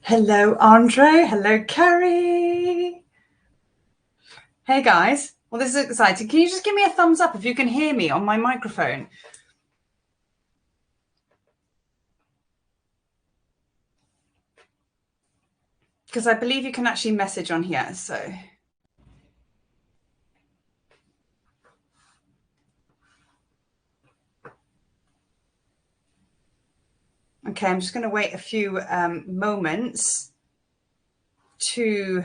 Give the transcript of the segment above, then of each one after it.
Hello, Andre. Hello, Carrie. Hey, guys. Well, this is exciting. Can you just give me a thumbs up if you can hear me on my microphone? Because I believe you can actually message on here, so. Okay, I'm just going to wait a few moments to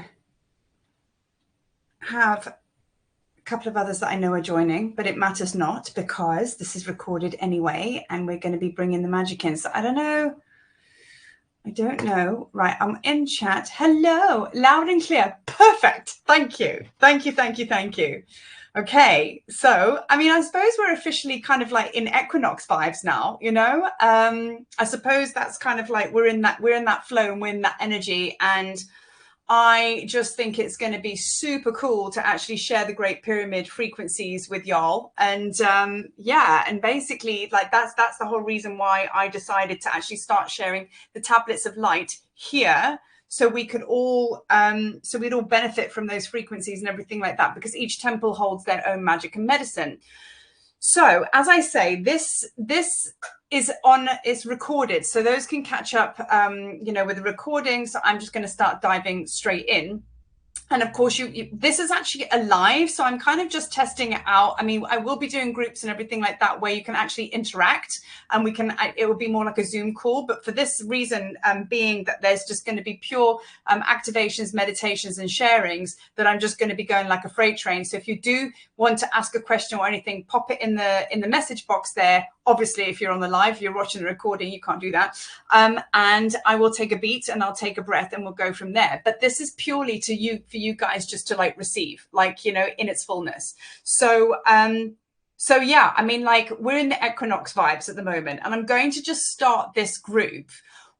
have a couple of others that I know are joining, but it matters not because this is recorded anyway, and we're going to be bringing the magic in. So I don't know. Right, I'm in chat. Hello, loud and clear. Perfect. Thank you. Thank you, thank you, thank you. Okay, so, I mean, I suppose we're officially kind of like in equinox vibes now, you know? I suppose that's kind of like we're in that flow and we're in that energy, and I just think it's going to be super cool to actually share the Great Pyramid frequencies with y'all. And yeah, and basically like that's the whole reason why I decided to actually start sharing the tablets of light here, so we could all so we'd all benefit from those frequencies and everything like that, because each temple holds their own magic and medicine. So as I say, this is recorded, so those can catch up with the recording. So I'm just going to start diving straight in. And of course, this is actually a live, so I'm kind of just testing it out. I mean, I will be doing groups and everything like that where you can actually interact, and it will be more like a Zoom call. But for this reason, being that there's just going to be pure activations, meditations, and sharings, that I'm just going to be going like a freight train. So if you do want to ask a question or anything, pop it in the message box there. Obviously, if you're on the live, you're watching the recording, you can't do that. And I will take a beat and I'll take a breath and we'll go from there. But this is purely for you guys just to like receive, like, in its fullness. So yeah, I mean, like, we're in the equinox vibes at the moment, and I'm going to just start this group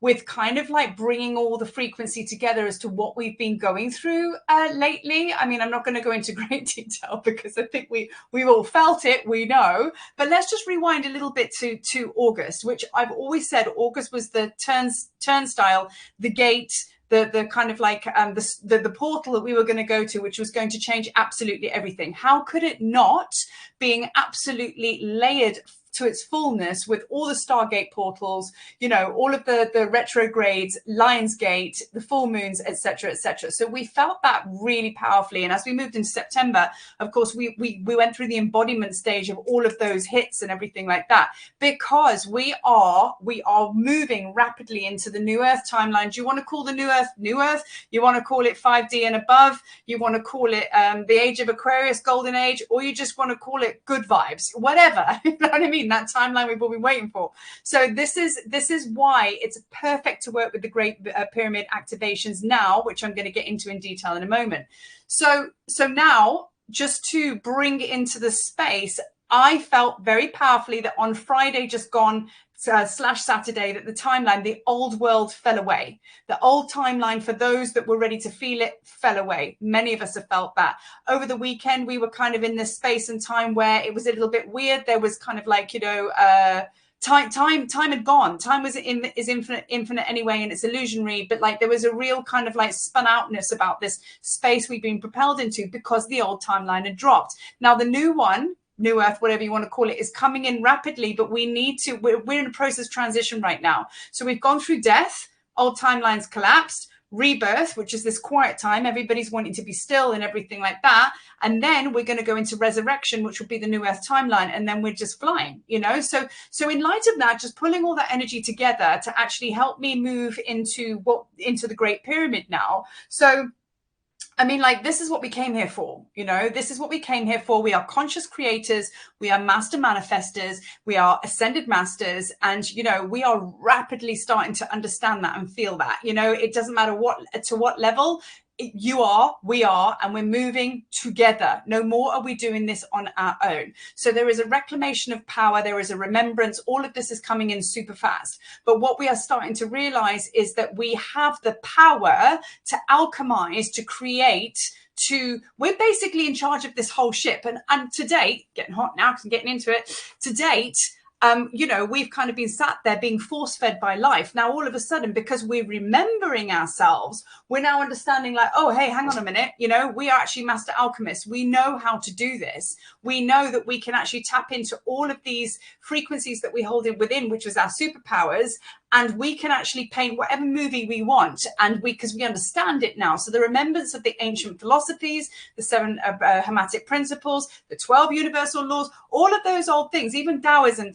with kind of like bringing all the frequency together as to what we've been going through lately. I mean, I'm not going to go into great detail because I think we've all felt it, we know. But let's just rewind a little bit to August, which I've always said August was the turnstile, the gate, the kind of like the portal that we were going to go to, which was going to change absolutely everything. How could it not, being absolutely layered to its fullness with all the Stargate portals, all of the retrogrades, Lionsgate, the full moons, etc., etc. So we felt that really powerfully. And as we moved into September, of course, we went through the embodiment stage of all of those hits and everything like that, because we are moving rapidly into the New Earth timeline. Do you want to call the New Earth? You want to call it 5D and above? You want to call it the Age of Aquarius, Golden Age, or you just want to call it good vibes? Whatever. You know what I mean? That timeline we've all been waiting for. So this is why it's perfect to work with the Great Pyramid activations now, which I'm going to get into in detail in a moment. So now, just to bring into the space, I felt very powerfully that on Friday just gone / Saturday, that the timeline, the old world fell away. The old timeline, for those that were ready to feel it, fell away. Many of us have felt that. Over the weekend, we were kind of in this space and time where it was a little bit weird. There was kind of like, time had gone. Time is infinite anyway, and it's illusionary. But like, there was a real kind of like spun outness about this space we've been propelled into because the old timeline had dropped. Now the new one, New Earth, whatever you want to call it, is coming in rapidly, but we're in a process transition right now. So we've gone through death, old timelines collapsed, rebirth, which is this quiet time, everybody's wanting to be still and everything like that, and then we're going to go into resurrection, which will be the New Earth timeline, and then we're just flying, so in light of that, just pulling all that energy together to actually help me move into the Great Pyramid now. So I mean, like, this is what we came here for, this is what we came here for. We are conscious creators. We are master manifestors. We are ascended masters. And, we are rapidly starting to understand that and feel that, it doesn't matter to what level we are, and we're moving together. No more are we doing this on our own. So there is a reclamation of power. There is a remembrance. All of this is coming in super fast. But what we are starting to realize is that we have the power to alchemize, to create, we're basically in charge of this whole ship. And to date, getting hot now because I'm getting into it, to date, you know, we've kind of been sat there being force fed by life. Now, all of a sudden, because we're remembering ourselves, we're now understanding like, oh, hey, hang on a minute. You know, we are actually master alchemists. We know how to do this. We know that we can actually tap into all of these frequencies that we hold in within, which is our superpowers. And we can actually paint whatever movie we want. And because we understand it now. So the remembrance of the ancient philosophies, the 7 Hermetic principles, the 12 universal laws, all of those old things, even Taoism,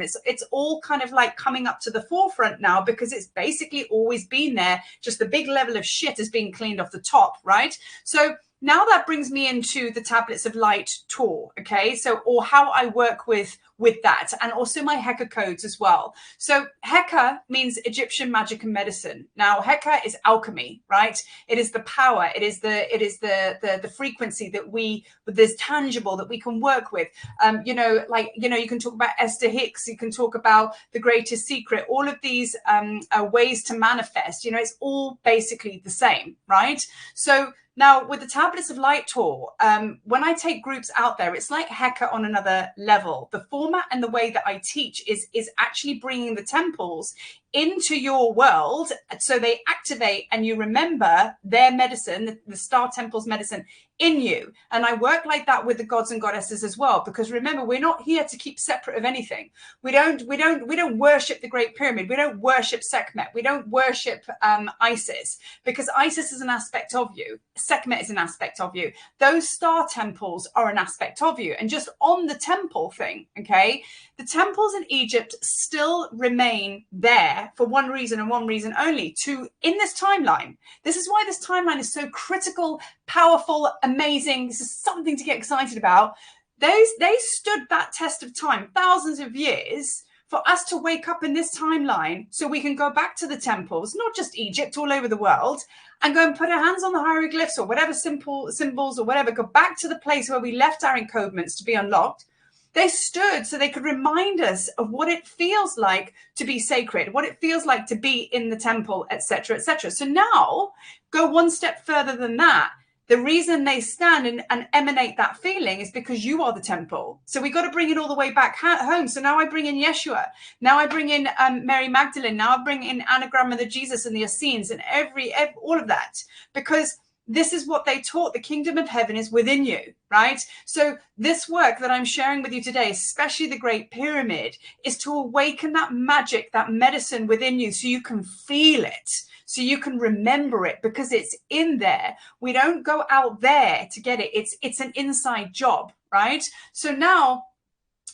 it's all kind of like coming up to the forefront now, because it's basically always been there. Just the big level of shit is being cleaned off the top, right? So now that brings me into the Tablets of Light tour, okay? So, or how I work with that, and also my Heka codes as well. So Heka means Egyptian magic and medicine. Now Heka is alchemy, right? It is the power, it is the frequency that there's tangible that we can work with. You know, like, you know, you can talk about Esther Hicks, you can talk about The Greatest Secret, all of these ways to manifest, you know, it's all basically the same, right? So now, with the Tablets of Light tour, when I take groups out there, it's like Heka on another level. The format and the way that I teach is actually bringing the temples into your world, so they activate and you remember their medicine, the star temple's medicine in you. And I work like that with the gods and goddesses as well, because remember, we're not here to keep separate of anything. We don't worship the Great Pyramid. We don't worship Sekhmet. We don't worship Isis, because Isis is an aspect of you. Sekhmet is an aspect of you. Those star temples are an aspect of you. And just on the temple thing, okay, the temples in Egypt still remain there for one reason and one reason only, in this timeline. This is why this timeline is so critical, powerful, amazing. This is something to get excited about. They stood that test of time, thousands of years, for us to wake up in this timeline so we can go back to the temples, not just Egypt, all over the world, and go and put our hands on the hieroglyphs or whatever symbols or whatever, go back to the place where we left our encodements to be unlocked. They stood so they could remind us of what it feels like to be sacred, what it feels like to be in the temple, etc., etc. So now go one step further than that. The reason they stand and emanate that feeling is because you are the temple. So we got to bring it all the way back home. So now I bring in Yeshua. Now I bring in Mary Magdalene. Now I bring in Anagram of the Jesus and the Essenes and all of that, because this is what they taught. The kingdom of heaven is within you, right? So this work that I'm sharing with you today, especially the Great Pyramid, is to awaken that magic, that medicine within you, so you can feel it, so you can remember it, because it's in there. We don't go out there to get it. It's an inside job, right? So now,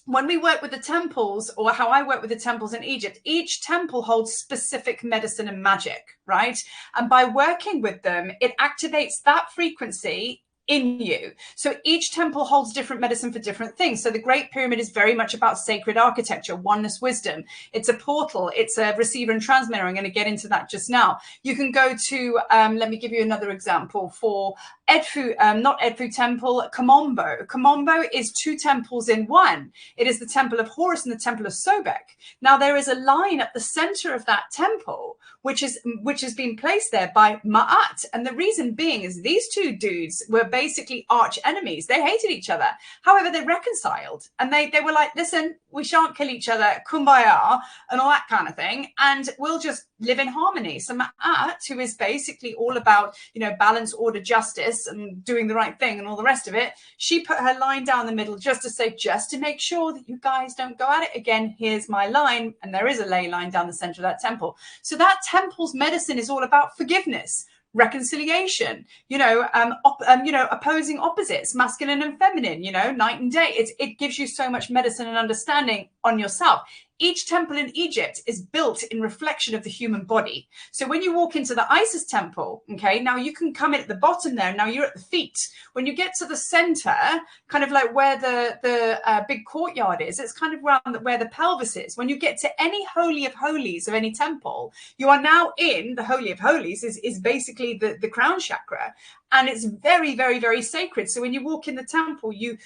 when we work with the temples, or how I work with the temples in Egypt, each temple holds specific medicine and magic, right? And by working with them, it activates that frequency in you. So each temple holds different medicine for different things. So the Great Pyramid is very much about sacred architecture, oneness, wisdom. It's a portal. It's a receiver and transmitter. I'm going to get into that just now. You can go to, let me give you another example for Edfu, not Edfu temple, Komombo. Komombo is 2 temples in one. It is the temple of Horus and the temple of Sobek. Now there is a line at the center of that temple, which has been placed there by Ma'at. And the reason being is these 2 dudes were basically arch enemies. They hated each other. However, they reconciled, and they were like, listen, we shan't kill each other, kumbaya, and all that kind of thing, and we'll just live in harmony. So Ma'at, who is basically all about, you know, balance, order, justice, and doing the right thing and all the rest of it, she put her line down the middle just to say, just to make sure that you guys don't go at it again, here's my line. And there is a ley line down the center of that temple. So that temple's medicine is all about forgiveness, reconciliation, opposing opposites, masculine and feminine, night and day. It gives you so much medicine and understanding on yourself. Each temple in Egypt is built in reflection of the human body. So when you walk into the Isis temple, okay, now you can come in at the bottom there. Now you're at the feet. When you get to the center, kind of like where the big courtyard is, it's kind of around where the pelvis is. When you get to any holy of holies of any temple, you are now in the holy of holies is basically the crown chakra. and it's very, very, very sacred. So when you walk in the temple, you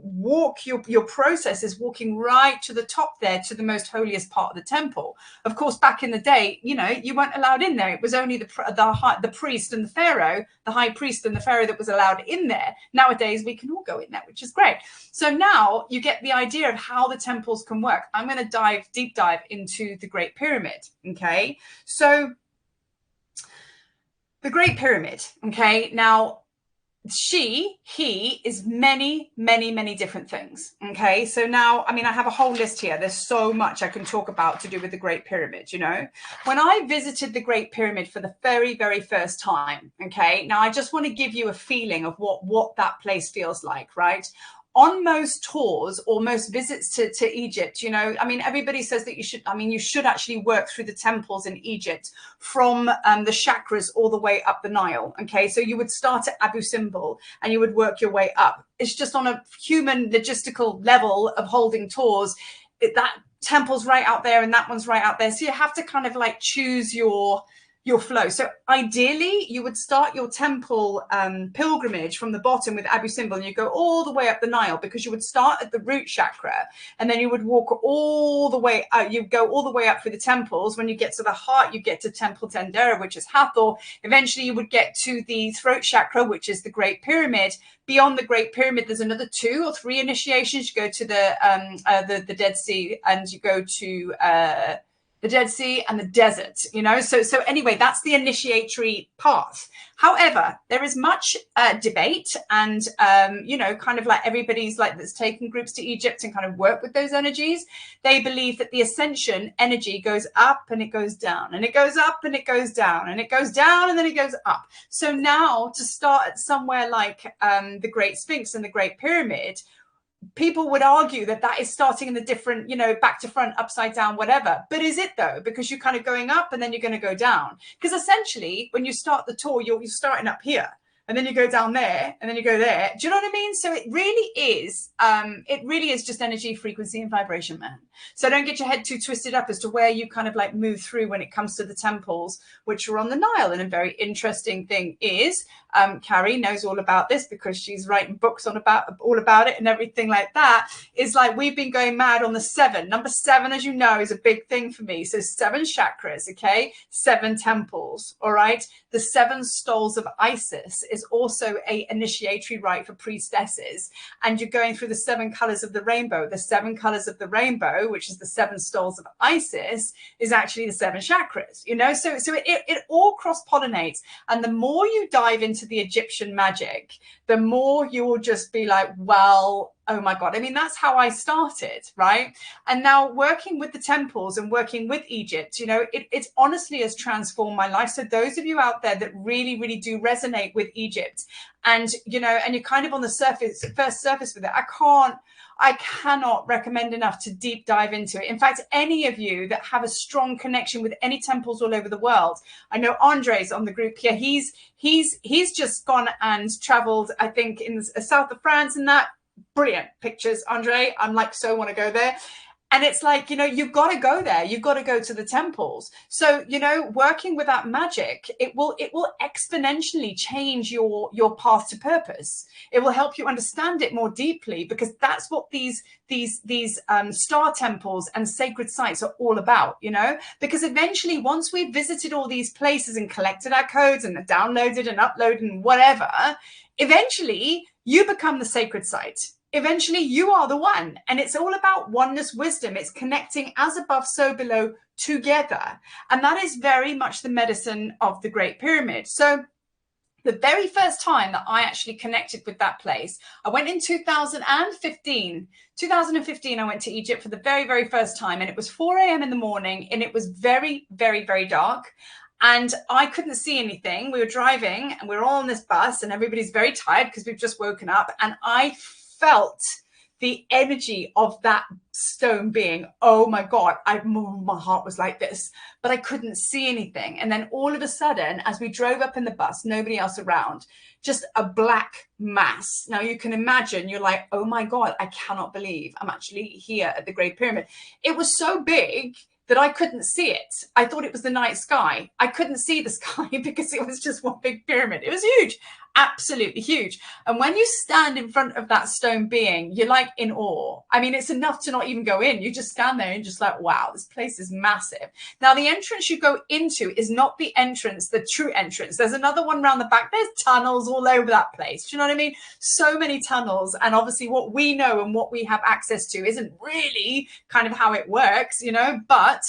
walk, your process is walking right to the top there, to the most holiest part of the temple. Of course, back in the day, you know, you weren't allowed in there. It was only the priest and the pharaoh, the high priest and the pharaoh, that was allowed in there. Nowadays, we can all go in there, which is great. So now you get the idea of how the temples can work. I'm going to deep dive into the Great Pyramid. Okay, so the Great Pyramid. Okay, now he is many, many, many different things. Okay, so now, I mean, I have a whole list here. There's so much I can talk about to do with the Great Pyramid. You know, when I visited the Great Pyramid for the very, very first time, okay, now I just want to give you a feeling of what that place feels like, right? On most tours or most visits to Egypt, you know, I mean, everybody says that you should actually work through the temples in Egypt from the chakras all the way up the Nile. Okay, so you would start at Abu Simbel and you would work your way up. It's just on a human logistical level of holding tours. That temple's right out there and that one's right out there. So you have to kind of like choose your flow. So ideally, you would start your temple pilgrimage from the bottom with Abu Simbel, and you go all the way up the Nile, because you would start at the root chakra, and then you would walk all the way out. You go all the way up through the temples. When you get to the heart, you get to Temple Tendera, which is Hathor. Eventually, you would get to the throat chakra, which is the Great Pyramid. Beyond the Great Pyramid, there's another 2 or 3 initiations. You go to the Dead Sea, and you go to the Dead Sea and the desert, you know. So anyway, that's the initiatory path. However, there is much debate, and you know, kind of like everybody's like that's taken groups to Egypt and kind of work with those energies. They believe that the ascension energy goes up and it goes down, and it goes up and it goes down, and it goes down and then it goes up. So now to start at somewhere like the Great Sphinx and the Great Pyramid, people would argue that that is starting in the different, you know, back to front, upside down, whatever. But is it though? Because you're kind of going up and then you're going to go down. Because essentially, when you start the tour, you're starting up here, and then you go down there, and then you go there. Do you know what I mean? So it really is just energy, frequency, and vibration, man. So don't get your head too twisted up as to where you kind of like move through when it comes to the temples, which are on the Nile. And a very interesting thing is, Carrie knows all about this because she's writing books all about it and everything like that. Is like, we've been going mad on the 7. Number 7, as you know, is a big thing for me. So 7 chakras, okay, 7 temples, all right. The 7 stoles of Isis is also a initiatory rite for priestesses, and you're going through the 7 colors of the rainbow. The 7 colors of the rainbow, which is the 7 stoles of Isis, is actually the 7 chakras, you know. So it all cross-pollinates, and the more you dive into the Egyptian magic, the more you'll just be like, well, oh my God. I mean, that's how I started, right? And now working with the temples and working with Egypt, you know, it honestly has transformed my life. So those of you out there that really, really do resonate with Egypt, and, you know, and you're kind of on the surface with it, I cannot recommend enough to deep dive into it. In fact, any of you that have a strong connection with any temples all over the world, I know Andre's on the group here. He's just gone and traveled, I think, in the south of France and that. Brilliant pictures, Andre. I'm like, so want to go there. And it's like, you know, you've got to go there. You've got to go to the temples. So, you know, working with that magic, it will exponentially change your path to purpose. It will help you understand it more deeply, because that's what these star temples and sacred sites are all about, you know, because eventually, once we've visited all these places and collected our codes and downloaded and uploaded and whatever, eventually you become the sacred site. Eventually you are the one, and it's all about oneness wisdom. It's connecting as above, so below together. And that is very much the medicine of the Great Pyramid. So the very first time that I actually connected with that place, I went in 2015. 2015, I went to Egypt for the very, very first time, and it was 4 a.m. in the morning, and it was very, very, very dark. And I couldn't see anything. We were driving and we were all on this bus, and everybody's very tired because we've just woken up. And I felt the energy of that stone being, oh my God, my heart was like this, but I couldn't see anything. And then all of a sudden, as we drove up in the bus, nobody else around, just a black mass. Now you can imagine, you're like, oh my God, I cannot believe I'm actually here at the Great Pyramid. It was so big that I couldn't see it. I thought it was the night sky. I couldn't see the sky because it was just one big pyramid. It was huge. absolutely huge. And when you stand in front of that stone being, you're like in awe. I mean, it's enough to not even go in. You just stand there and just like, wow, this place is massive. Now, the entrance you go into is not the entrance, the true entrance. There's another one around the back. There's tunnels all over that place. Do you know what I mean? So many tunnels. And obviously what we know and what we have access to isn't really kind of how it works, you know, but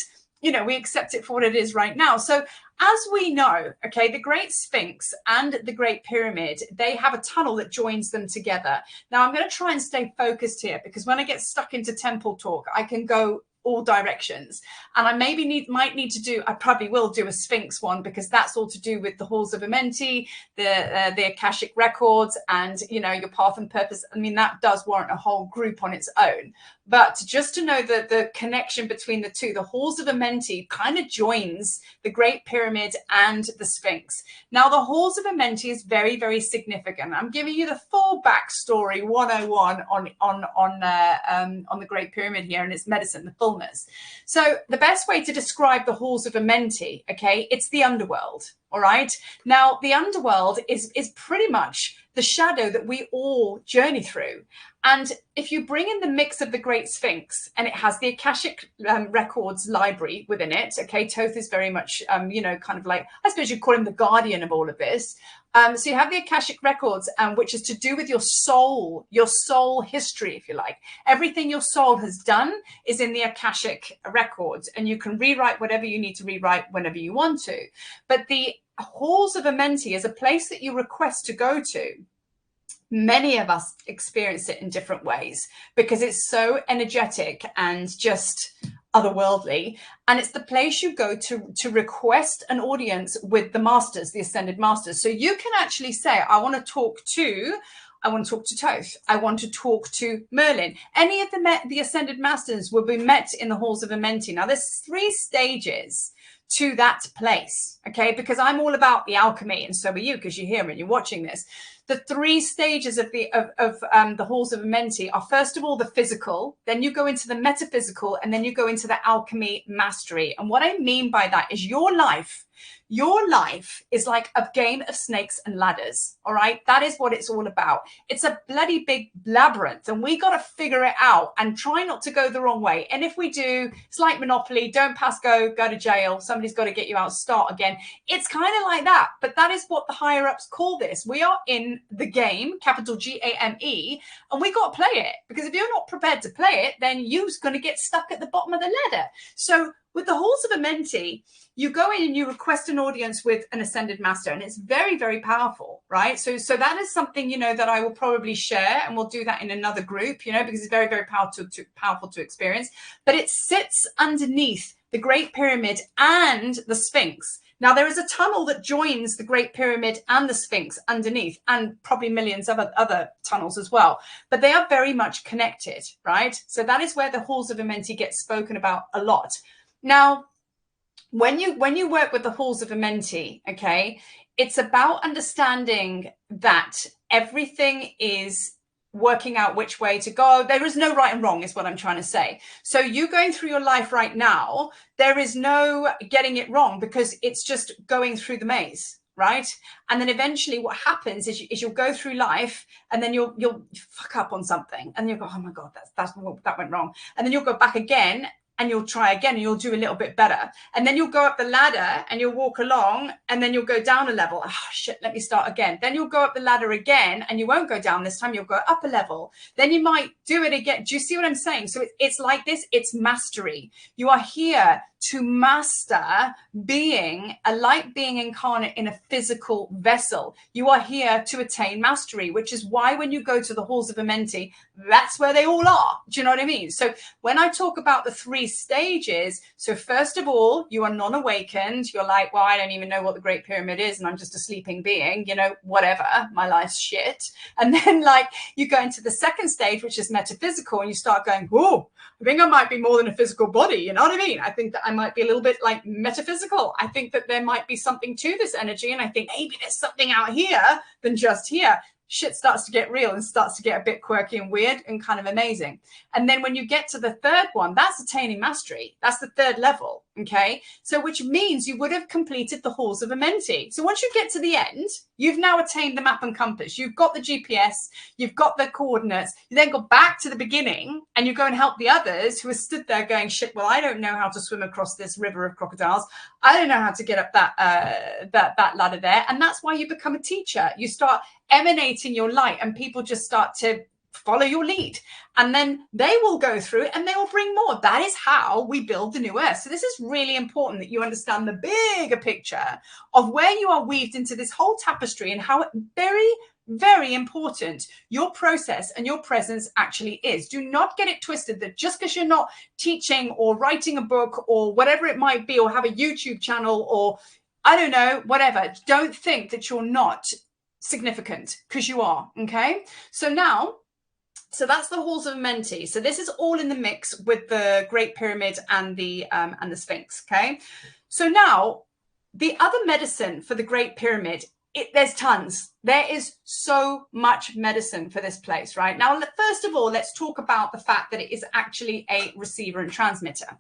you know, we accept it for what it is right now. So as we know, okay, the Great Sphinx and the Great Pyramid, they have a tunnel that joins them together. Now, I'm going to try and stay focused here because when I get stuck into temple talk, I can go all directions. And I might need to do, I probably will do a Sphinx one because that's all to do with the halls of Amenti, the Akashic records, and, you know, your path and purpose. I mean, that does warrant a whole group on its own. But just to know that the connection between the two, the halls of Amenti kind of joins the Great Pyramid and the Sphinx. Now, the halls of Amenti is very, very significant. I'm giving you the full backstory 101 on the Great Pyramid here and its medicine, the fullness. So the best way to describe the halls of Amenti, okay, it's the underworld. All right. Now, the underworld is pretty much the shadow that we all journey through. And if you bring in the mix of the Great Sphinx, and it has the Akashic records library within it, okay, Thoth is very much, you know, kind of like, I suppose you'd call him the guardian of all of this. So you have the Akashic records, which is to do with your soul history, if you like. Everything your soul has done is in the Akashic records, and you can rewrite whatever you need to rewrite whenever you want to. But the halls of Amenti is a place that you request to go to. Many of us experience it in different ways because it's so energetic and just otherworldly. And it's the place you go to request an audience with the masters, the ascended masters. So you can actually say, I want to talk to Thoth. I want to talk to Merlin. Any of the ascended masters will be met in the halls of Amenti. Now, there's 3 stages to that place, okay? Because I'm all about the alchemy, and so are you, because you're here and you're watching this. The 3 stages of the halls of Amenti are, first of all, the physical, then you go into the metaphysical, and then you go into the alchemy mastery. And what I mean by that is your life is like a game of snakes and ladders. All right. That is what it's all about. It's a bloody big labyrinth, and we got to figure it out and try not to go the wrong way. And if we do, it's like Monopoly. Don't pass go to jail. Somebody's got to get you out, start again. It's kind of like that. But that is what the higher ups call this. We are in the game, capital G-A-M-E, and we got to play it, because if you're not prepared to play it, then you're going to get stuck at the bottom of the ladder. So with the halls of Amenti, you go in and you request an audience with an ascended master, and it's very, very powerful, right? So that is something, you know, that I will probably share, and we'll do that in another group, you know, because it's very, very powerful to experience. But it sits underneath the Great Pyramid and the Sphinx. Now, there is a tunnel that joins the Great Pyramid and the Sphinx underneath, and probably millions of other tunnels as well. But they are very much connected, right? So that is where the halls of Amenti get spoken about a lot. Now, when you work with the halls of Amenti, okay, it's about understanding that everything is working out which way to go. There is no right and wrong, is what I'm trying to say. So you going through your life right now, there is no getting it wrong, because it's just going through the maze, right? And then eventually what happens is you'll go through life, and then you'll fuck up on something, and you'll go, oh my God, that went wrong. And then you'll go back again, and you'll try again, and you'll do a little bit better. And then you'll go up the ladder and you'll walk along, and then you'll go down a level. Oh shit, let me start again. Then you'll go up the ladder again, and you won't go down this time, you'll go up a level. Then you might do it again. Do you see what I'm saying? So it's like this, it's mastery. You are here to master being a light being incarnate in a physical vessel. You are here to attain mastery, which is why when you go to the halls of Amenti, that's where they all are. Do you know what I mean? So when I talk about the 3 stages, so first of all, you are non-awakened. You're like, well, I don't even know what the Great Pyramid is, and I'm just a sleeping being, you know, whatever, my life's shit. And then like you go into the second stage, which is metaphysical, and you start going, whoa, I think I might be more than a physical body. You know what I mean? I think that I might be a little bit like metaphysical. I think that there might be something to this energy. And I think maybe there's something out here than just here. Shit starts to get real and starts to get a bit quirky and weird and kind of amazing. And then when you get to the third one, that's attaining mastery. That's the third level. Okay, so which means you would have completed the halls of Amenti. So once you get to the end, you've now attained the map and compass. You've got the GPS, you've got the coordinates. You then go back to the beginning and you go and help the others who are stood there going, shit, well, I don't know how to swim across this river of crocodiles. I don't know how to get up that ladder there. And that's why you become a teacher. You start emanating your light and people just start to follow your lead, and then they will go through it and they will bring more. That is how we build the new earth. So this is really important that you understand the bigger picture of where you are weaved into this whole tapestry and how very, very important your process and your presence actually is. Do not get it twisted that just because you're not teaching or writing a book or whatever it might be, or have a YouTube channel or I don't know, whatever, don't think that you're not significant, because you are. Okay, so that's the halls of Amenti. So this is all in the mix with the Great Pyramid and the Sphinx. Okay. So now the other medicine for the Great Pyramid, there's tons. There is so much medicine for this place, right? Now, first of all, let's talk about the fact that it is actually a receiver and transmitter.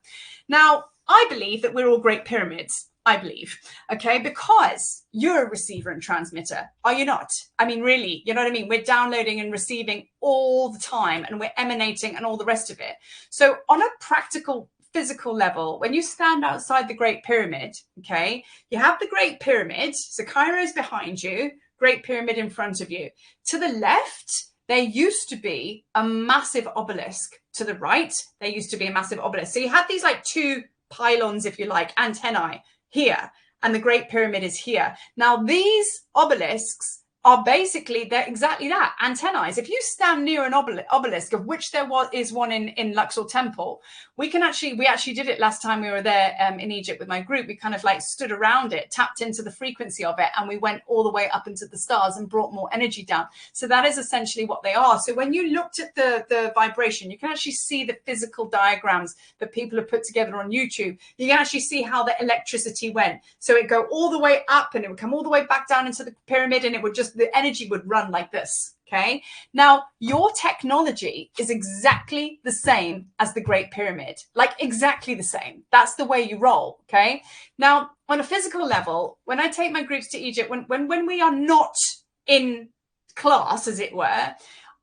Now, I believe that we're all Great Pyramids. I believe, okay, because you're a receiver and transmitter, are you not? I mean, really, you know what I mean? We're downloading and receiving all the time and we're emanating and all the rest of it. So on a practical, physical level, when you stand outside the Great Pyramid, okay, you have the Great Pyramid, so Cairo's behind you, Great Pyramid in front of you. To the left, there used to be a massive obelisk. To the right, there used to be a massive obelisk. So you had these like two pylons, if you like, antennae, here, and the Great Pyramid is here. Now, these obelisks are basically, they're exactly that, antennae. If you stand near an obelisk, of which there is one in Luxor Temple, we actually did it last time we were there in Egypt with my group. We kind of like stood around it, tapped into the frequency of it, and we went all the way up into the stars and brought more energy down. So that is essentially what they are. So when you looked at the vibration, you can actually see the physical diagrams that people have put together on YouTube. You can actually see how the electricity went. So it'd go all the way up and it would come all the way back down into the pyramid, and it would just, the energy would run like this. Okay. Now, your technology is exactly the same as the Great Pyramid, like exactly the same. That's the way you roll. Okay. Now, on a physical level, when I take my groups to Egypt, when we are not in class, as it were,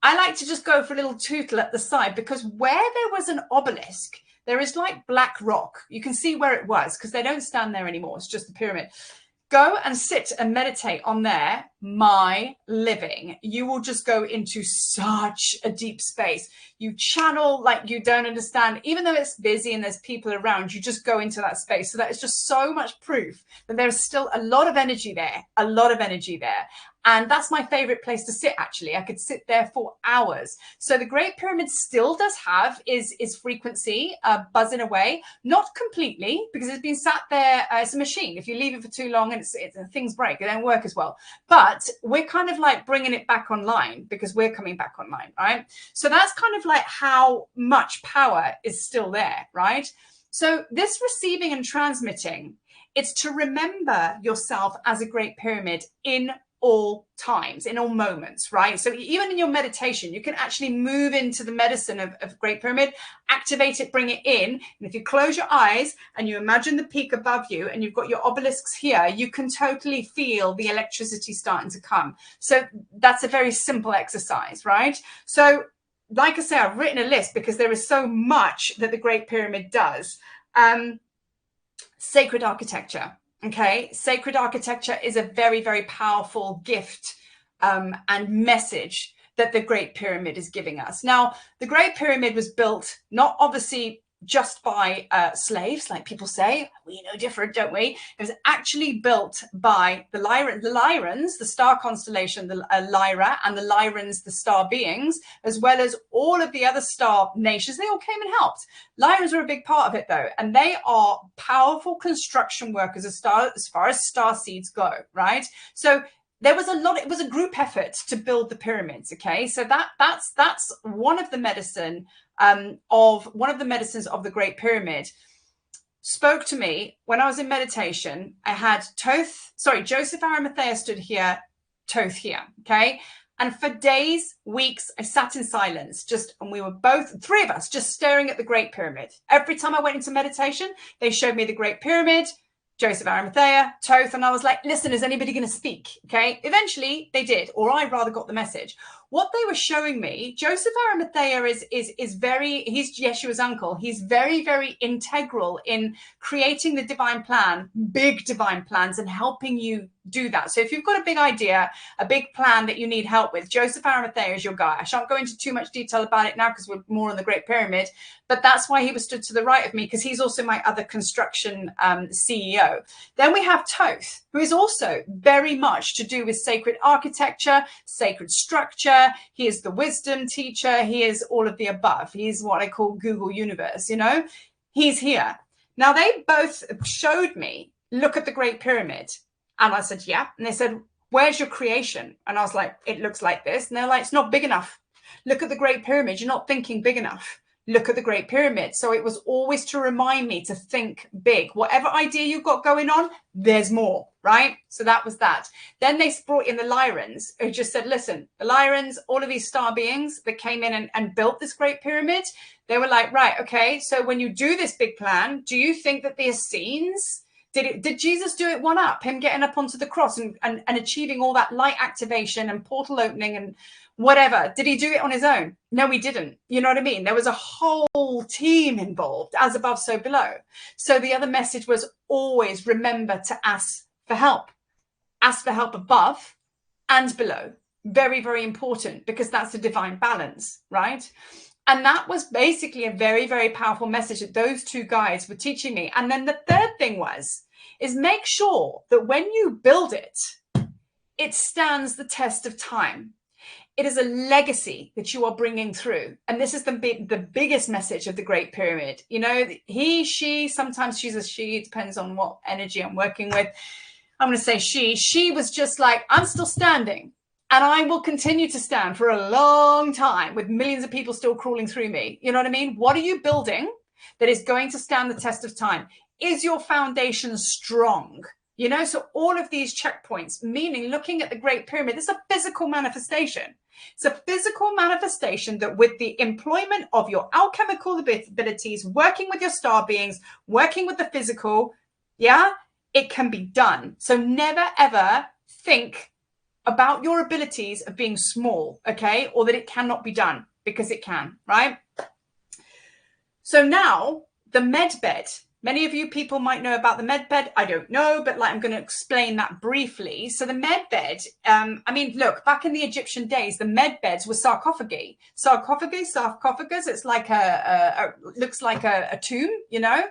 I like to just go for a little tootle at the side, because where there was an obelisk, there is like black rock. You can see where it was because they don't stand there anymore. It's just the pyramid. Go and sit and meditate on there, my living. You will just go into such a deep space. You channel like you don't understand. Even though it's busy and there's people around, you just go into that space. So that is just so much proof that there's still a lot of energy there, a lot of energy there. And that's my favorite place to sit, actually. I could sit there for hours. So the Great Pyramid still does have is frequency buzzing away, not completely, because it's been sat there. It's a machine. If you leave it for too long and things break, it don't work as well. But we're kind of like bringing it back online because we're coming back online, right? So that's kind of like how much power is still there, right? So this receiving and transmitting, it's to remember yourself as a Great Pyramid in all times, in all moments, right? So even in your meditation, you can actually move into the medicine of Great Pyramid, activate it, bring it in. And if you close your eyes and you imagine the peak above you and you've got your obelisks here, you can totally feel the electricity starting to come. So that's a very simple exercise, right? So like I say, I've written a list because there is so much that the Great Pyramid does. Sacred architecture. Okay, sacred architecture is a very, very powerful gift and message that the Great Pyramid is giving us. Now, the Great Pyramid was built not obviously just by slaves, like people say. We know different, don't we? It was actually built by the Lyrans, the star constellation, the Lyra, and the Lyrans, the star beings, as well as all of the other star nations. They all came and helped. Lyrans were a big part of it, though, and they are powerful construction workers as far as star seeds go, right? So there was a lot. It was a group effort to build the pyramids. Okay, so that's one of the medicines of the Great Pyramid. Spoke to me when I was in meditation. I had Joseph Arimathea stood here, Thoth here. Okay, And for days, weeks, I sat in silence, and we were both, three of us, just staring at the Great Pyramid. Every time I went into meditation, they showed me the Great Pyramid, Joseph Arimathea, Thoth, and I was like, listen, is anybody going to speak? Okay. Eventually they did, or I rather got the message. What they were showing me, Joseph Arimathea is very, he's Yeshua's uncle. He's very, very integral in creating the divine plan, big divine plans, and helping you do that. So if you've got a big idea, a big plan that you need help with, Joseph Arimathea is your guy. I shan't go into too much detail about it now because we're more on the Great Pyramid, but that's why he was stood to the right of me, because he's also my other construction CEO. Then we have Thoth, who is also very much to do with sacred architecture, sacred structure. He is the wisdom teacher. He is all of the above. He's what I call Google Universe, you know, he's here. Now they both showed me, look at the Great Pyramid. And I said, yeah. And they said, where's your creation? And I was like, it looks like this. And they're like, it's not big enough. Look at the Great Pyramid. You're not thinking big enough. Look at the Great Pyramid. So it was always to remind me to think big. Whatever idea you've got going on, there's more, right? So that was that. Then they brought in the Lyrans, who just said, listen, the Lyrans, all of these star beings that came in and built this Great Pyramid, they were like, right, okay, so when you do this big plan, do you think that the Essenes, did Jesus do it one up, him getting up onto the cross and achieving all that light activation and portal opening and whatever? Did he do it on his own? No, he didn't. You know what I mean? There was a whole team involved, as above, so below. So the other message was always remember to ask for help. Ask for help above and below. Very, very important, because that's the divine balance, right? And that was basically a very, very powerful message that those two guys were teaching me. And then the third thing is make sure that when you build it, it stands the test of time. It is a legacy that you are bringing through. And this is the biggest message of the Great Pyramid. You know, he, she, sometimes she's a she, it depends on what energy I'm working with. I'm going to say she was just like, I'm still standing. And I will continue to stand for a long time with millions of people still crawling through me. You know what I mean? What are you building that is going to stand the test of time? Is your foundation strong? You know, so all of these checkpoints, meaning looking at the Great Pyramid, this is a physical manifestation. It's a physical manifestation that with the employment of your alchemical abilities, working with your star beings, working with the physical, yeah, it can be done. So never, ever think about your abilities of being small, okay? Or that it cannot be done, because it can, right? So now the med bed. Many of you people might know about the med bed. I don't know, but like I'm going to explain that briefly. So the med bed, I mean, look, back in the Egyptian days, the med beds were sarcophagi. Sarcophagus, it's like looks like a tomb, you know?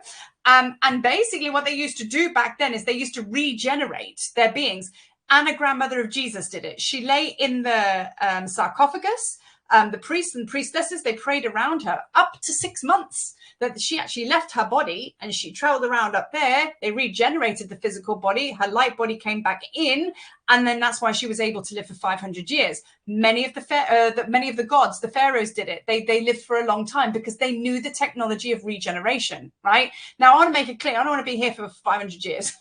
And basically what they used to do back then is they used to regenerate their beings. Anna, grandmother of Jesus, did it. She lay in the sarcophagus. The priests and priestesses, they prayed around her up to 6 months. That she actually left her body and she traveled around up there. They regenerated the physical body. Her light body came back in. And then that's why she was able to live for 500 years. Many of the gods, the pharaohs did it. They lived for a long time because they knew the technology of regeneration, right? Now, I want to make it clear. I don't want to be here for 500 years.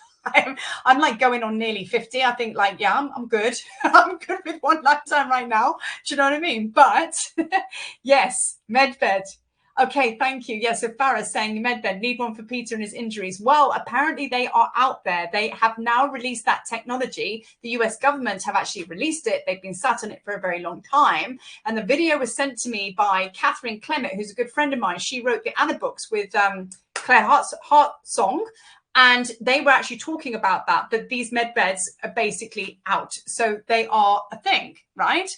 I'm like going on nearly 50. I think like, yeah, I'm good. I'm good with one lifetime right now. Do you know what I mean? But yes, medbed. Okay, thank you. Yes, so Farah's saying medbed, need one for Peter and his injuries. Well, apparently they are out there. They have now released that technology. The US government have actually released it. They've been sat on it for a very long time. And the video was sent to me by Catherine Clement, who's a good friend of mine. She wrote the Anna books with Claire Hartsong. And they were actually talking about that these med beds are basically out. So they are a thing, right?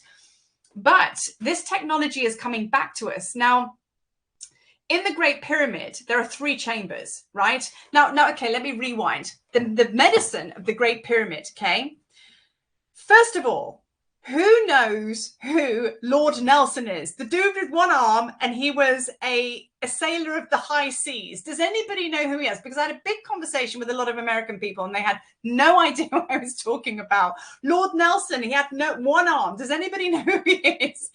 But this technology is coming back to us. Now, in the Great Pyramid, there are 3 chambers, right? Now, okay, let me rewind. The medicine of the Great Pyramid, okay? First of all, who knows who Lord Nelson is? The dude with one arm, and he was a sailor of the high seas. Does anybody know who he is? Because I had a big conversation with a lot of American people, and they had no idea what I was talking about. Lord Nelson, he had one arm. Does anybody know who he is?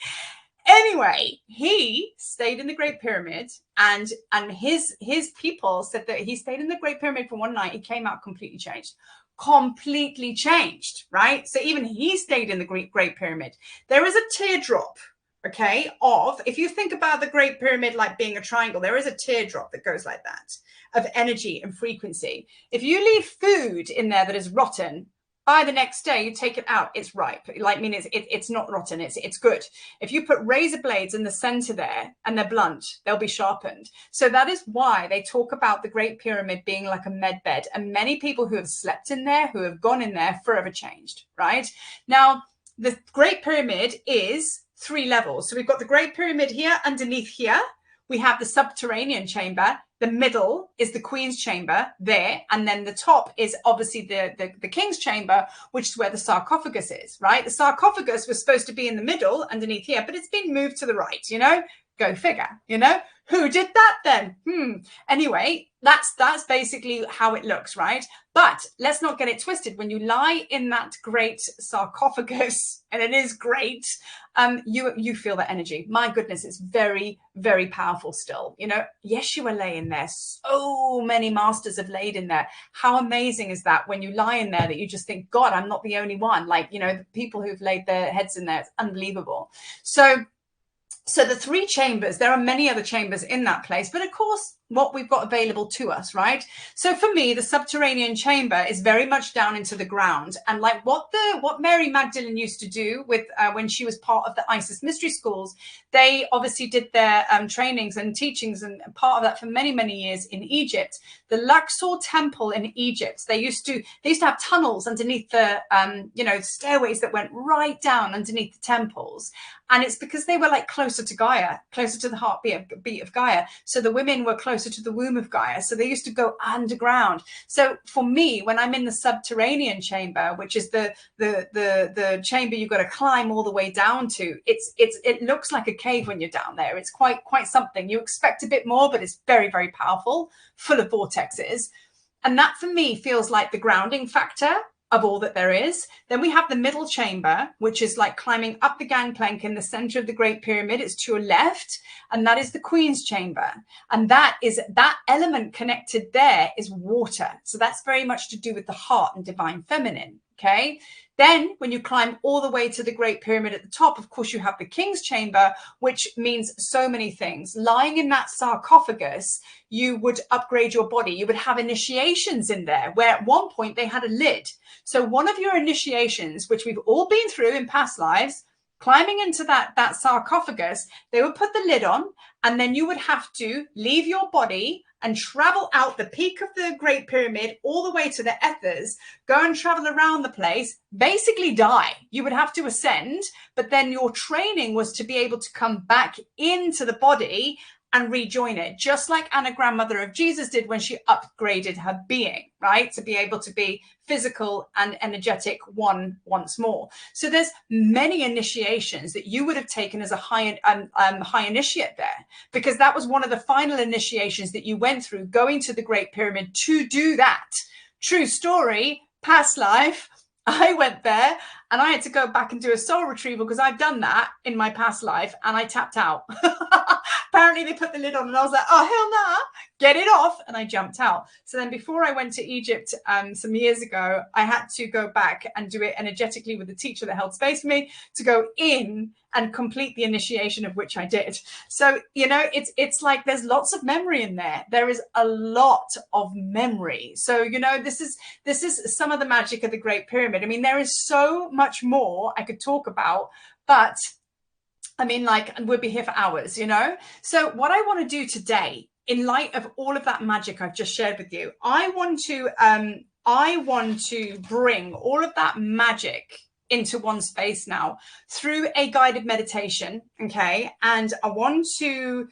Anyway, he stayed in the Great Pyramid, and his people said that he stayed in the Great Pyramid for one night. He came out completely changed. completely changed, right? So even he stayed in the Great Pyramid. There is a teardrop, okay, of, if you think about the Great Pyramid like being a triangle, there is a teardrop that goes like that of energy and frequency. If you leave food in there that is rotten, by the next day you take it out, it's ripe. Like, I mean, it's not rotten, it's good. If you put razor blades in the center there and they're blunt, they'll be sharpened. So that is why they talk about the Great Pyramid being like a med bed, and many people who have slept in there, who have gone in there, forever changed, right? Now, the Great Pyramid is 3 levels. So we've got the Great Pyramid here, underneath here. We have the subterranean chamber. The middle is the Queen's chamber there. And then the top is obviously the King's chamber, which is where the sarcophagus is, right? The sarcophagus was supposed to be in the middle underneath here, but it's been moved to the right, you know? Go figure, you know? Who did that then? Anyway, that's basically how it looks, right? But let's not get it twisted. When you lie in that great sarcophagus, and it is great, you feel that energy. My goodness, it's very, very powerful still. You know, Yeshua lay in there. So many masters have laid in there. How amazing is that when you lie in there that you just think, God, I'm not the only one. Like, you know, the people who've laid their heads in there, it's unbelievable. So the 3 chambers, there are many other chambers in that place, but of course, what we've got available to us, right? So for me, the subterranean chamber is very much down into the ground. And like what Mary Magdalene used to do with when she was part of the Isis mystery schools, they obviously did their trainings and teachings and part of that for many, many years in Egypt. The Luxor temple in Egypt, they used to have tunnels underneath the, stairways that went right down underneath the temples. And it's because they were like closer to Gaia, closer to the heartbeat of Gaia. So the women were closer to the womb of Gaia. So they used to go underground. So for me, when I'm in the subterranean chamber, which is the chamber you've got to climb all the way down to, it looks like a cave when you're down there. It's quite something. You expect a bit more, but it's very, very powerful, full of vortexes. And that for me feels like the grounding factor of all that there is. Then we have the middle chamber, which is like climbing up the gangplank in the center of the Great Pyramid. It's to your left, and that is the Queen's chamber. And that element connected there is water. So that's very much to do with the heart and divine feminine. Okay. Then when you climb all the way to the Great Pyramid at the top, of course, you have the King's chamber, which means so many things. Lying in that sarcophagus, you would upgrade your body. You would have initiations in there where at one point they had a lid. So one of your initiations, which we've all been through in past lives, climbing into that sarcophagus, they would put the lid on, and then you would have to leave your body and travel out the peak of the Great Pyramid all the way to the ethers, go and travel around the place, basically die. You would have to ascend, but then your training was to be able to come back into the body and rejoin it, just like Anna, grandmother of Jesus, did when she upgraded her being, right? To be able to be physical and energetic once more. So there's many initiations that you would have taken as a high initiate there, because that was one of the final initiations that you went through, going to the Great Pyramid to do that. True story, past life. I went there and I had to go back and do a soul retrieval because I've done that in my past life and I tapped out. Apparently they put the lid on and I was like, oh, hell nah, get it off. And I jumped out. So then before I went to Egypt some years ago, I had to go back and do it energetically with the teacher that held space for me to go in and complete the initiation, of which I did. So, you know, it's like there's lots of memory in there. There is a lot of memory. So, you know, this is some of the magic of the Great Pyramid. I mean, there is so much more I could talk about, but I mean, like, we'll be here for hours, you know? So what I want to do today, in light of all of that magic I've just shared with you, I want to bring all of that magic into one space now through a guided meditation. Okay. And I want to,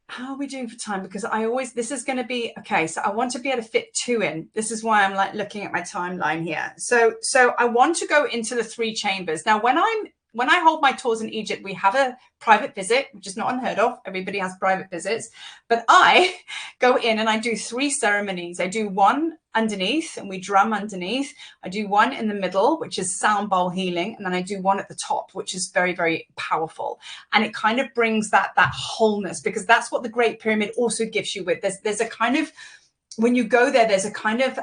how are we doing for time? Because this is going to be, okay. So I want to be able to fit 2 in. This is why I'm like looking at my timeline here. So I want to go into the 3 chambers. Now, when I hold my tours in Egypt, we have a private visit, which is not unheard of. Everybody has private visits. But I go in and I do 3 ceremonies. I do 1 underneath and we drum underneath. I do 1 in the middle, which is sound bowl healing. And then I do 1 at the top, which is very, very powerful. And it kind of brings that wholeness, because that's what the Great Pyramid also gives you with. There's a kind of when you go there, there's a kind of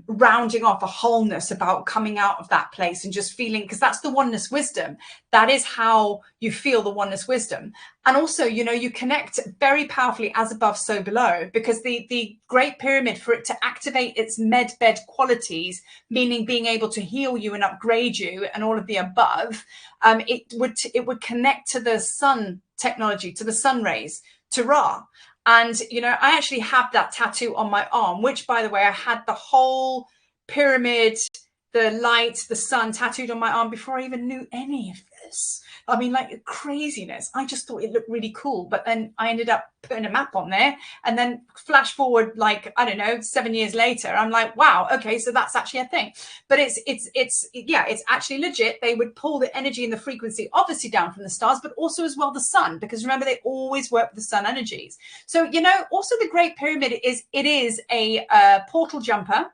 rounding off, a wholeness about coming out of that place and just feeling, because that's the oneness wisdom. That is how you feel the oneness wisdom. And also, you know, you connect very powerfully as above, so below, because the Great Pyramid, for it to activate its med bed qualities, meaning being able to heal you and upgrade you and all of the above, it would connect to the sun technology, to the sun rays, to Ra. And, you know, I actually have that tattoo on my arm, which, by the way, I had the whole pyramid, the light, the sun tattooed on my arm before I even knew any of this. I mean, like craziness. I just thought it looked really cool. But then I ended up putting a map on there, and then flash forward, like, I don't know, 7 years later, I'm like, wow, okay, so that's actually a thing. But it's actually legit. They would pull the energy and the frequency obviously down from the stars, but also as well the sun, because remember, they always work with the sun energies. So, you know, also the Great Pyramid is a portal jumper.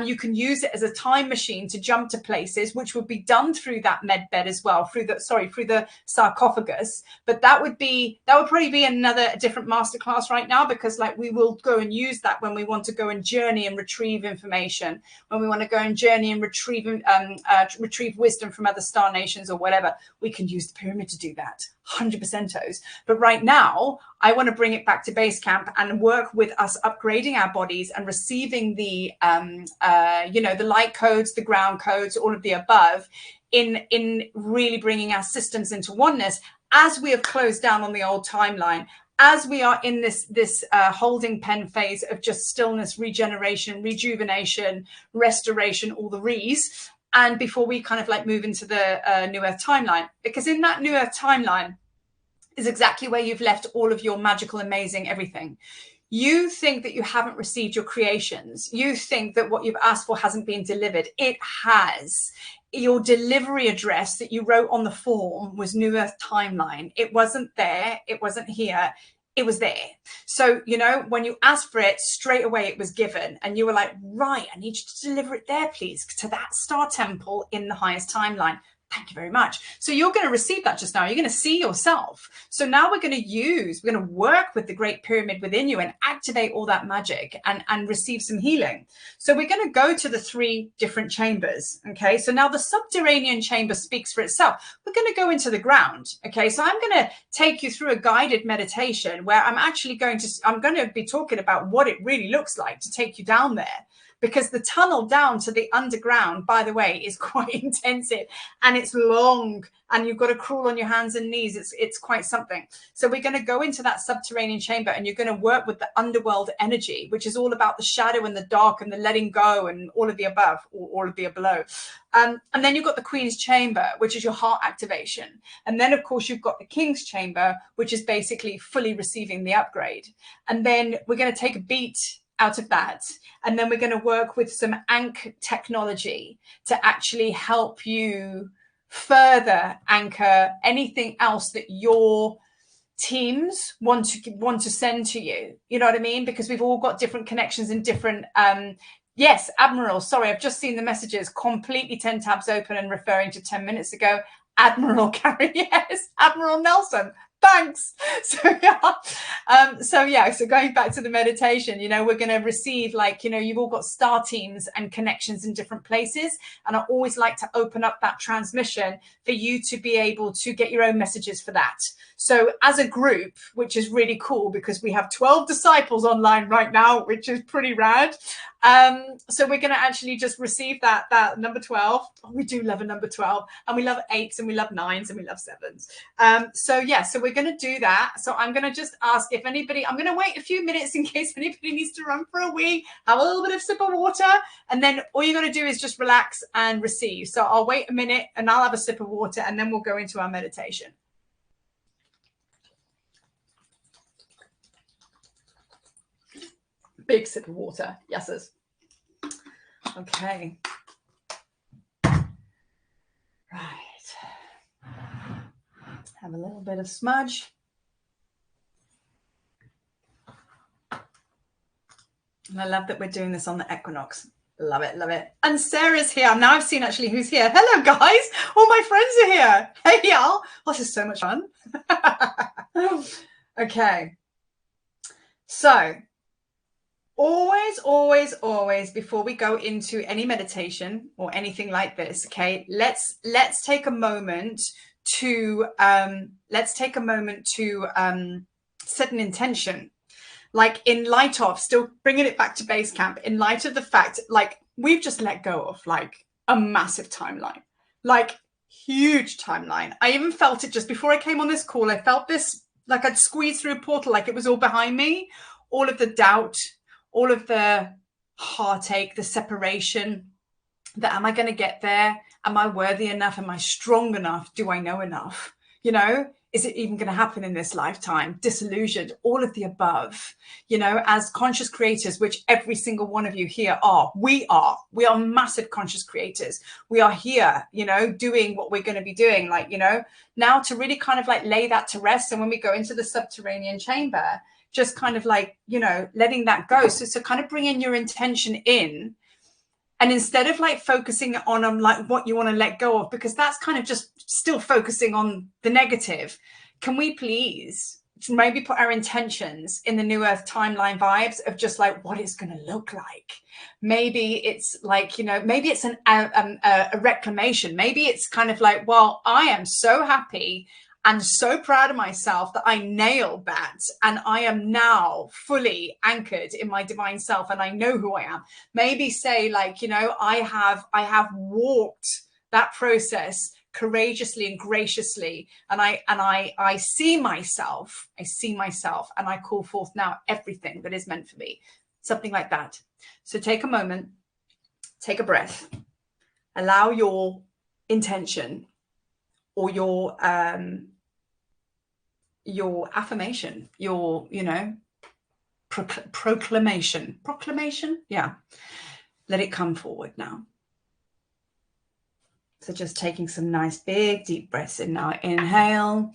You can use it as a time machine to jump to places, which would be done through that med bed as well, through the sarcophagus. But that would probably be another different masterclass right now, because like we will go and use that when we want to go and journey and retrieve information, when we want to go and journey and retrieve wisdom from other star nations or whatever. We can use the pyramid to do that. 100%. But right now, I want to bring it back to base camp and work with us upgrading our bodies and receiving the, the light codes, the ground codes, all of the above, in really bringing our systems into oneness as we have closed down on the old timeline, as we are in this holding pen phase of just stillness, regeneration, rejuvenation, restoration, all the re's. And before we kind of like move into the New Earth timeline, because in that New Earth timeline is exactly where you've left all of your magical, amazing everything. You think that you haven't received your creations. You think that what you've asked for hasn't been delivered. It has. Your delivery address that you wrote on the form was New Earth timeline. It wasn't there. It wasn't here. It was there. So, you know, when you asked for it, straight away it was given. And you were like, right, I need you to deliver it there, please, to that star temple in the highest timeline. Thank you very much. So you're going to receive that just now. You're going to see yourself. So now we're going to work with the Great Pyramid within you and activate all that magic and receive some healing. So we're going to go to the 3 different chambers. Okay. So now the subterranean chamber speaks for itself. We're going to go into the ground. Okay. So I'm going to take you through a guided meditation where I'm going to be talking about what it really looks like to take you down there. Because the tunnel down to the underground, by the way, is quite intensive and it's long and you've got to crawl on your hands and knees. It's quite something. So we're going to go into that subterranean chamber and you're going to work with the underworld energy, which is all about the shadow and the dark and the letting go and all of the above or all of the below. And then you've got the Queen's Chamber, which is your heart activation. And then, of course, you've got the King's Chamber, which is basically fully receiving the upgrade. And then we're going to take a beat out of that. And then we're going to work with some Ankh technology to actually help you further anchor anything else that your teams want to send to you. You know what I mean? Because we've all got different connections and different, yes, Admiral, sorry, I've just seen the messages, completely 10 tabs open and referring to 10 minutes ago. Admiral Carrie, yes, Admiral Nelson. Thanks. So going back to the meditation, you know, we're going to receive, like, you know, you've all got star teams and connections in different places. And I always like to open up that transmission for you to be able to get your own messages for that. So as a group, which is really cool because we have 12 disciples online right now, which is pretty rad. So we're going to actually just receive that number 12. Oh, we do love a number 12 and we love 8s and we love 9s and we love 7s. So we're going to do that. So I'm going to just ask if anybody, I'm going to wait a few minutes in case anybody needs to run for a wee, have a little bit of sip of water. And then all you're going to do is just relax and receive. So I'll wait a minute and I'll have a sip of water and then we'll go into our meditation. Big sip of water. Yeses. Okay. Right. Have a little bit of smudge. And I love that we're doing this on the equinox. Love it, love it. And Sarah's here. Now I've seen actually who's here. Hello, guys. All my friends are here. Hey, y'all. Oh, this is so much fun. Okay. So Always, always, always, before we go into any meditation or anything like this, okay, let's take a moment to set an intention, like in light of, still bringing it back to base camp, in light of the fact, like, we've just let go of like a massive timeline, like huge timeline. I even felt it just before I came on this call. I felt this, like I'd squeezed through a portal, like it was all behind me, all of the doubt, all of the heartache, the separation, that am I going to get there? Am I worthy enough? Am I strong enough? Do I know enough? You know, is it even going to happen in this lifetime? Disillusioned, all of the above. You know, as conscious creators, which every single one of you here are, we are massive conscious creators. We are here, you know, doing what we're going to be doing, like, you know, now to really kind of like lay that to rest. And when we go into the subterranean chamber, just kind of like, you know, letting that go. So kind of bringing your intention in, and instead of like focusing on like what you want to let go of, because that's kind of just still focusing on the negative, can we please maybe put our intentions in the new earth timeline vibes of just like what it's going to look like? Maybe it's like, you know, maybe it's a reclamation. Maybe it's kind of like, well, I am so happy and so proud of myself that I nailed that, and I am now fully anchored in my divine self, and I know who I am. Maybe say like, you know, I have walked that process courageously and graciously, and I see myself, and I call forth now everything that is meant for me. Something like that. So take a moment, take a breath, allow your intention or your affirmation, your, you know, proclamation, yeah, let it come forward now. So just taking some nice big deep breaths in now. Inhale,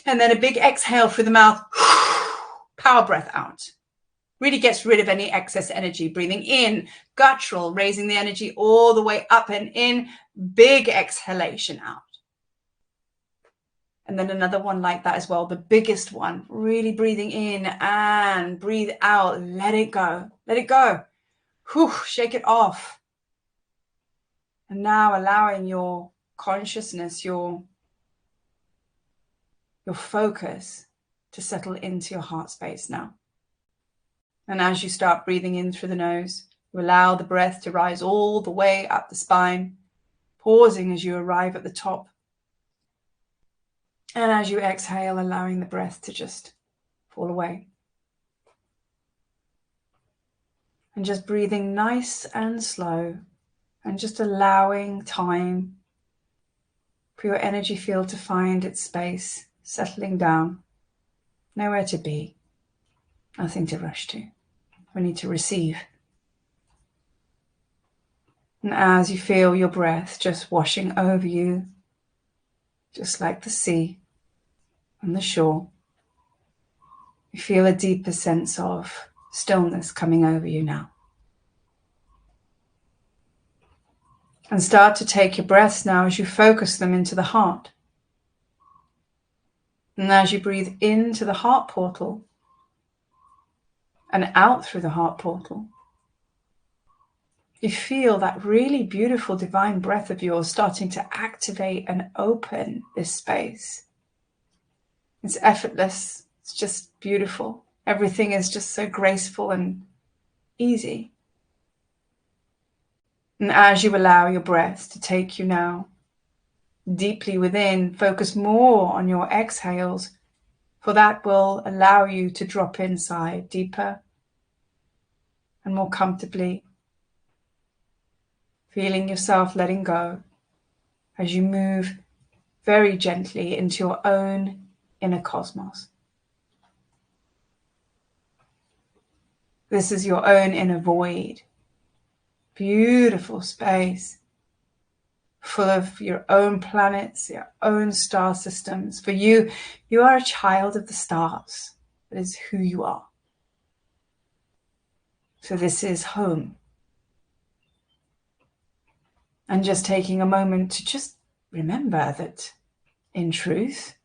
and then a big exhale through the mouth. Power breath out. Really gets rid of any excess energy. Breathing in, guttural, raising the energy all the way up and in. Big exhalation out. And then another one like that as well, the biggest one. Really breathing in and breathe out. Let it go. Let it go. Whew, shake it off. And now allowing your consciousness, your focus to settle into your heart space now. And as you start breathing in through the nose, you allow the breath to rise all the way up the spine, pausing as you arrive at the top. And as you exhale, allowing the breath to just fall away. And just breathing nice and slow, and just allowing time for your energy field to find its space, settling down. Nowhere to be, nothing to rush to. We need to receive. And as you feel your breath just washing over you, just like the sea and the shore, you feel a deeper sense of stillness coming over you now. And start to take your breaths now as you focus them into the heart. And as you breathe into the heart portal and out through the heart portal, you feel that really beautiful divine breath of yours starting to activate and open this space. It's effortless. It's just beautiful. Everything is just so graceful and easy. And as you allow your breath to take you now deeply within, focus more on your exhales, for that will allow you to drop inside deeper and more comfortably, feeling yourself letting go as you move very gently into your own inner cosmos. This is your own inner void. Beautiful space, full of your own planets, your own star systems. For you, you are a child of the stars. That is who you are. So this is home. And just taking a moment to just remember that in truth,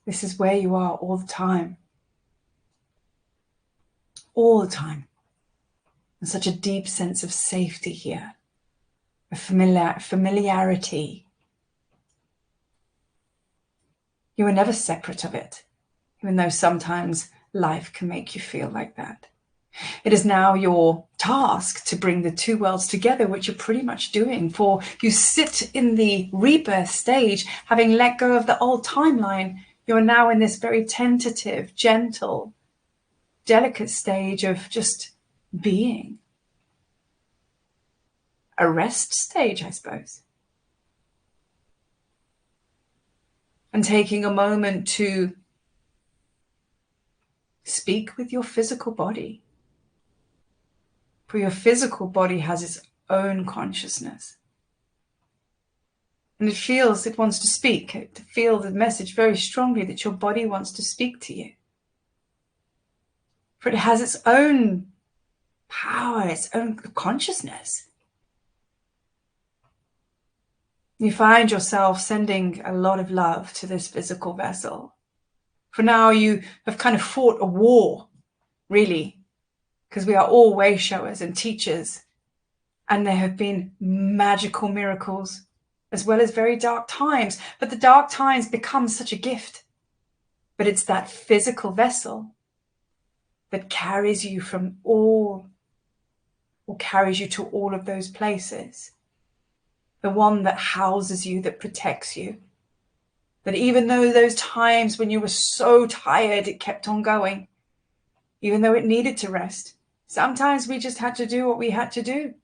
this is where you are all the time. all the time. And such a deep sense of safety here, a familiarity. You are never separate of it, even though sometimes life can make you feel like that. It is now your task to bring the two worlds together, which you're pretty much doing, for you sit in the rebirth stage, having let go of the old timeline. You're now in this very tentative, gentle, delicate stage of just being. A rest stage, I suppose. And taking a moment to speak with your physical body. For your physical body has its own consciousness. And it wants to speak, to feel the message very strongly that your body wants to speak to you. For it has its own power, its own consciousness. You find yourself sending a lot of love to this physical vessel. For now you have kind of fought a war, really, because we are all way showers and teachers. And there have been magical miracles as well as very dark times. But the dark times become such a gift. But it's that physical vessel that carries you from all, or carries you to all of those places. The one that houses you, that protects you. That even though those times when you were so tired, it kept on going. Even though it needed to rest. Sometimes we just had to do what we had to do.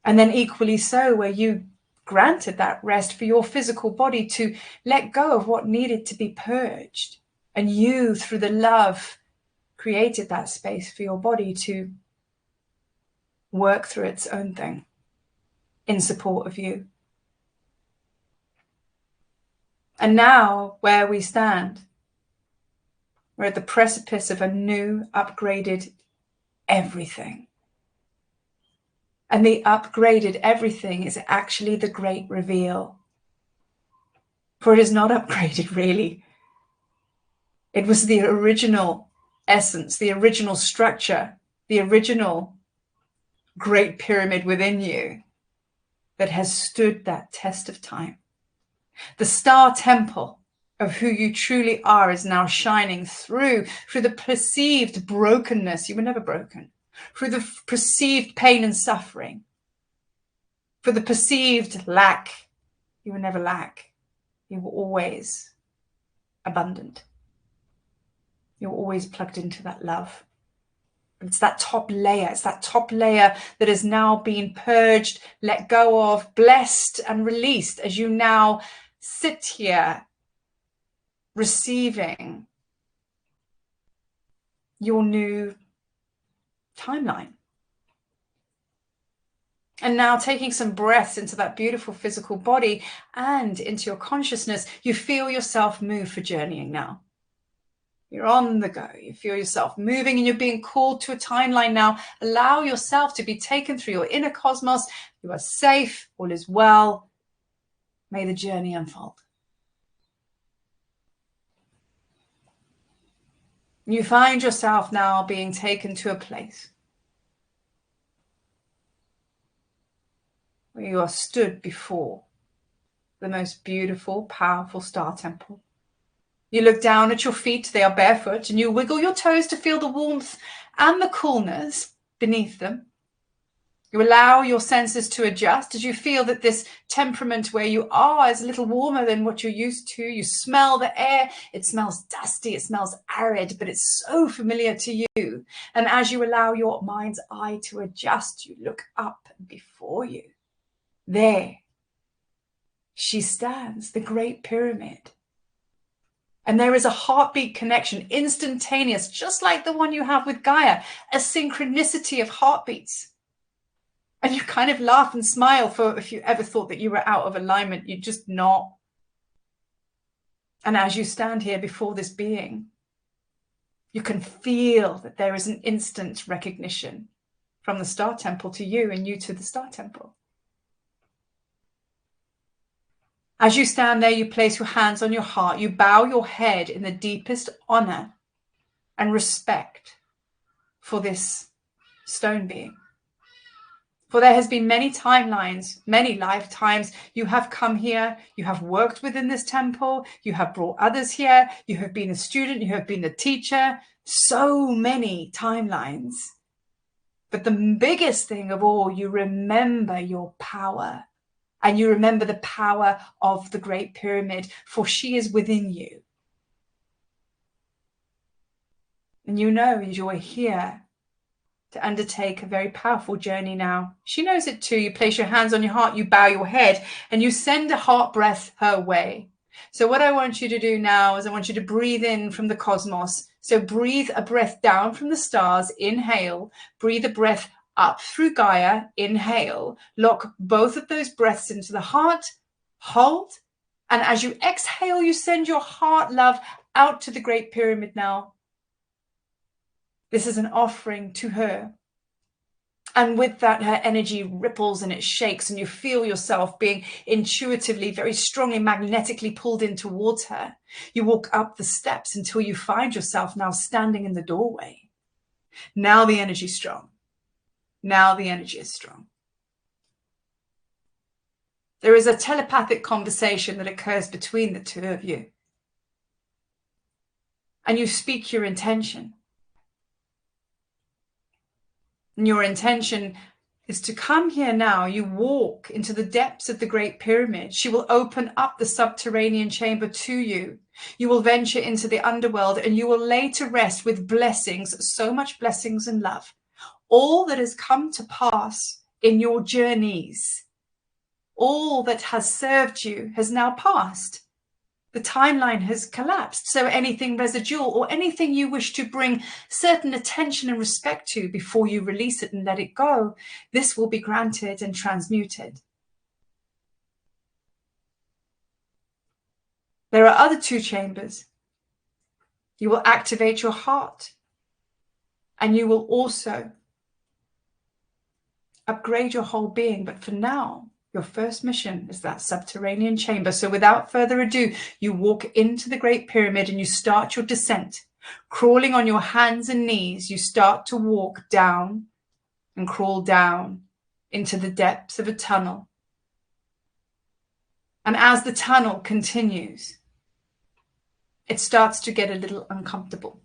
And then equally so, where you granted that rest for your physical body to let go of what needed to be purged. And you, through the love, created that space for your body to work through its own thing in support of you. And now, where we stand, we're at the precipice of a new, upgraded everything. And the upgraded everything is actually the great reveal. For it is not upgraded, really. It was the original essence, the original structure, the original great pyramid within you that has stood that test of time. The star temple of who you truly are is now shining through the perceived brokenness. You were never broken. Through the perceived pain and suffering. For the perceived lack. You were never lack. You were always abundant. You were always plugged into that love. It's that top layer. It's that top layer that has now been purged, let go of, blessed and released as you now sit here receiving your new timeline. And now taking some breaths into that beautiful physical body and into your consciousness, you feel yourself move for journeying now. You're on the go. You feel yourself moving and you're being called to a timeline now. Allow yourself to be taken through your inner cosmos. You are safe. All is well. May the journey unfold. You find yourself now being taken to a place where you are stood before the most beautiful, powerful star temple. You look down at your feet, they are barefoot, and you wiggle your toes to feel the warmth and the coolness beneath them. You allow your senses to adjust as you feel that this temperament where you are is a little warmer than what you're used to. You smell the air. It smells dusty. It smells arid, but it's so familiar to you. And as you allow your mind's eye to adjust, you look up before you. There she stands, the Great Pyramid. And there is a heartbeat connection, instantaneous, just like the one you have with Gaia, a synchronicity of heartbeats. And you kind of laugh and smile for if you ever thought that you were out of alignment, you're just not. And as you stand here before this being, you can feel that there is an instant recognition from the Star Temple to you and you to the Star Temple. As you stand there, you place your hands on your heart. You bow your head in the deepest honor and respect for this stone being. For there has been many timelines, many lifetimes. You have come here, you have worked within this temple, you have brought others here, you have been a student, you have been a teacher, so many timelines. But the biggest thing of all, you remember your power, and you remember the power of the Great Pyramid, for she is within you. And you know, as you're here to undertake a very powerful journey now. She knows it too. You place your hands on your heart, you bow your head, and you send a heart breath her way. So what I want you to do now is I want you to breathe in from the cosmos. So breathe a breath down from the stars, inhale, breathe a breath up through Gaia, inhale, lock both of those breaths into the heart, hold, and as you exhale, you send your heart love out to the Great Pyramid now. This is an offering to her. And with that, her energy ripples and it shakes, and you feel yourself being intuitively, very strongly, magnetically pulled in towards her. You walk up the steps until you find yourself now standing in the doorway. Now the energy is strong. Now the energy is strong. There is a telepathic conversation that occurs between the two of you. And you speak your intention. And your intention is to come here now. You walk into the depths of the Great Pyramid. She will open up the subterranean chamber to you. You will venture into the underworld, and you will lay to rest with blessings, so much blessings and love. All that has come to pass in your journeys, all that has served you has now passed. The timeline has collapsed, so anything residual or anything you wish to bring certain attention and respect to before you release it and let it go, this will be granted and transmuted. There are other two chambers. You will activate your heart, and you will also upgrade your whole being. But for now, your first mission is that subterranean chamber. So without further ado, you walk into the Great Pyramid and you start your descent. Crawling on your hands and knees, you start to walk down and crawl down into the depths of a tunnel. And as the tunnel continues, it starts to get a little uncomfortable.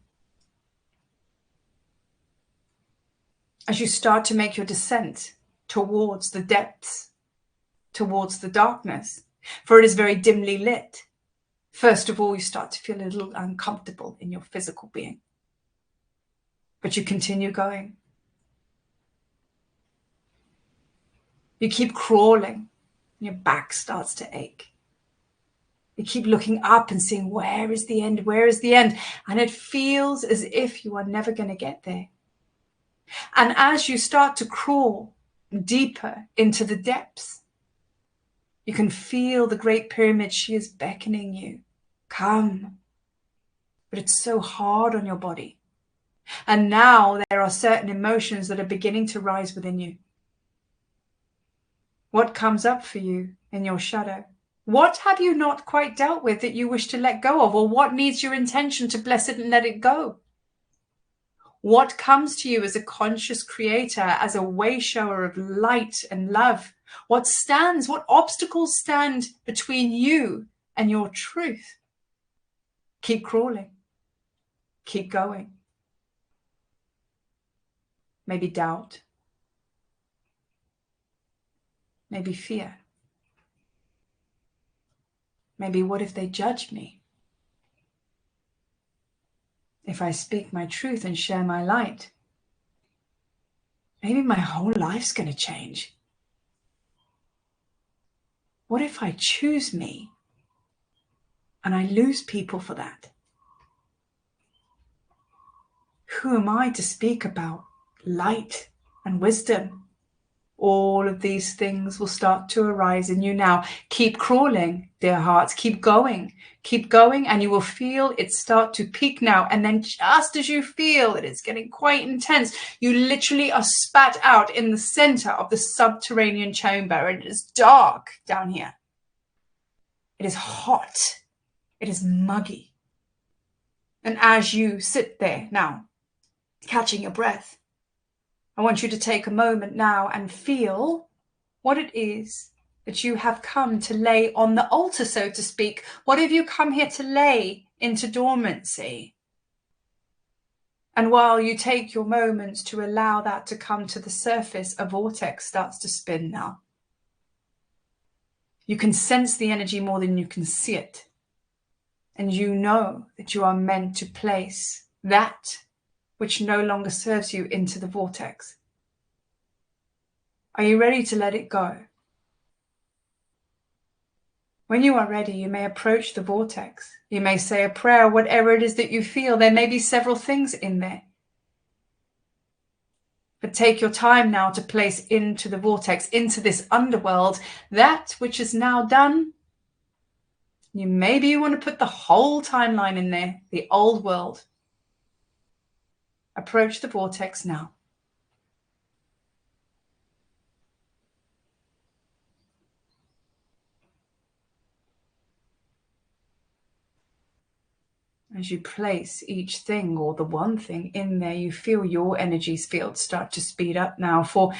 As you start to make your descent towards the depths, towards the darkness, for it is very dimly lit. First of all, you start to feel a little uncomfortable in your physical being. But you continue going. You keep crawling, and your back starts to ache. You keep looking up and seeing, where is the end? Where is the end? And it feels as if you are never going to get there. And as you start to crawl deeper into the depths, you can feel the Great Pyramid. She is beckoning you. Come. But it's so hard on your body. And now there are certain emotions that are beginning to rise within you. What comes up for you in your shadow? What have you not quite dealt with that you wish to let go of? Or what needs your intention to bless it and let it go? What comes to you as a conscious creator, as a way shower of light and love? What obstacles stand between you and your truth? Keep crawling. Keep going. Maybe doubt. Maybe fear. Maybe what if they judge me? If I speak my truth and share my light, maybe my whole life's going to change. What if I choose me and I lose people for that? Who am I to speak about light and wisdom? All of these things will start to arise in you now. Keep crawling, dear hearts. Keep going, and you will feel it start to peak now. And then just as you feel that it's getting quite intense, you literally are spat out in the center of the subterranean chamber. And it is dark down here. It is hot. It is muggy. And as you sit there now, catching your breath, I want you to take a moment now and feel what it is that you have come to lay on the altar, so to speak. What have you come here to lay into dormancy? And while you take your moments to allow that to come to the surface, a vortex starts to spin now. You can sense the energy more than you can see it. And you know that you are meant to place that which no longer serves you into the vortex. Are you ready to let it go? When you are ready, you may approach the vortex. You may say a prayer, whatever it is that you feel. There may be several things in there. But take your time now to place into the vortex, into this underworld, that which is now done. Maybe you want to put the whole timeline in there, the old world. Approach the vortex now. As you place each thing or the one thing in there, you feel your energies field start to speed up now. For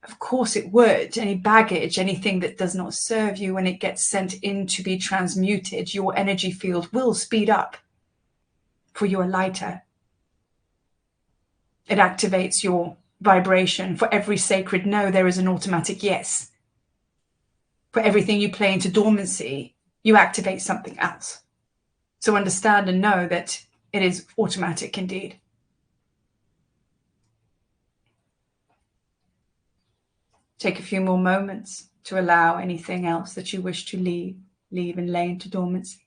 of course it would. Any baggage, anything that does not serve you, when it gets sent in to be transmuted, your energy field will speed up, for you are lighter. It activates your vibration. For every sacred no, there is an automatic yes. For everything you play into dormancy, you activate something else. So understand and know that it is automatic indeed. Take a few more moments to allow anything else that you wish to leave and lay into dormancy.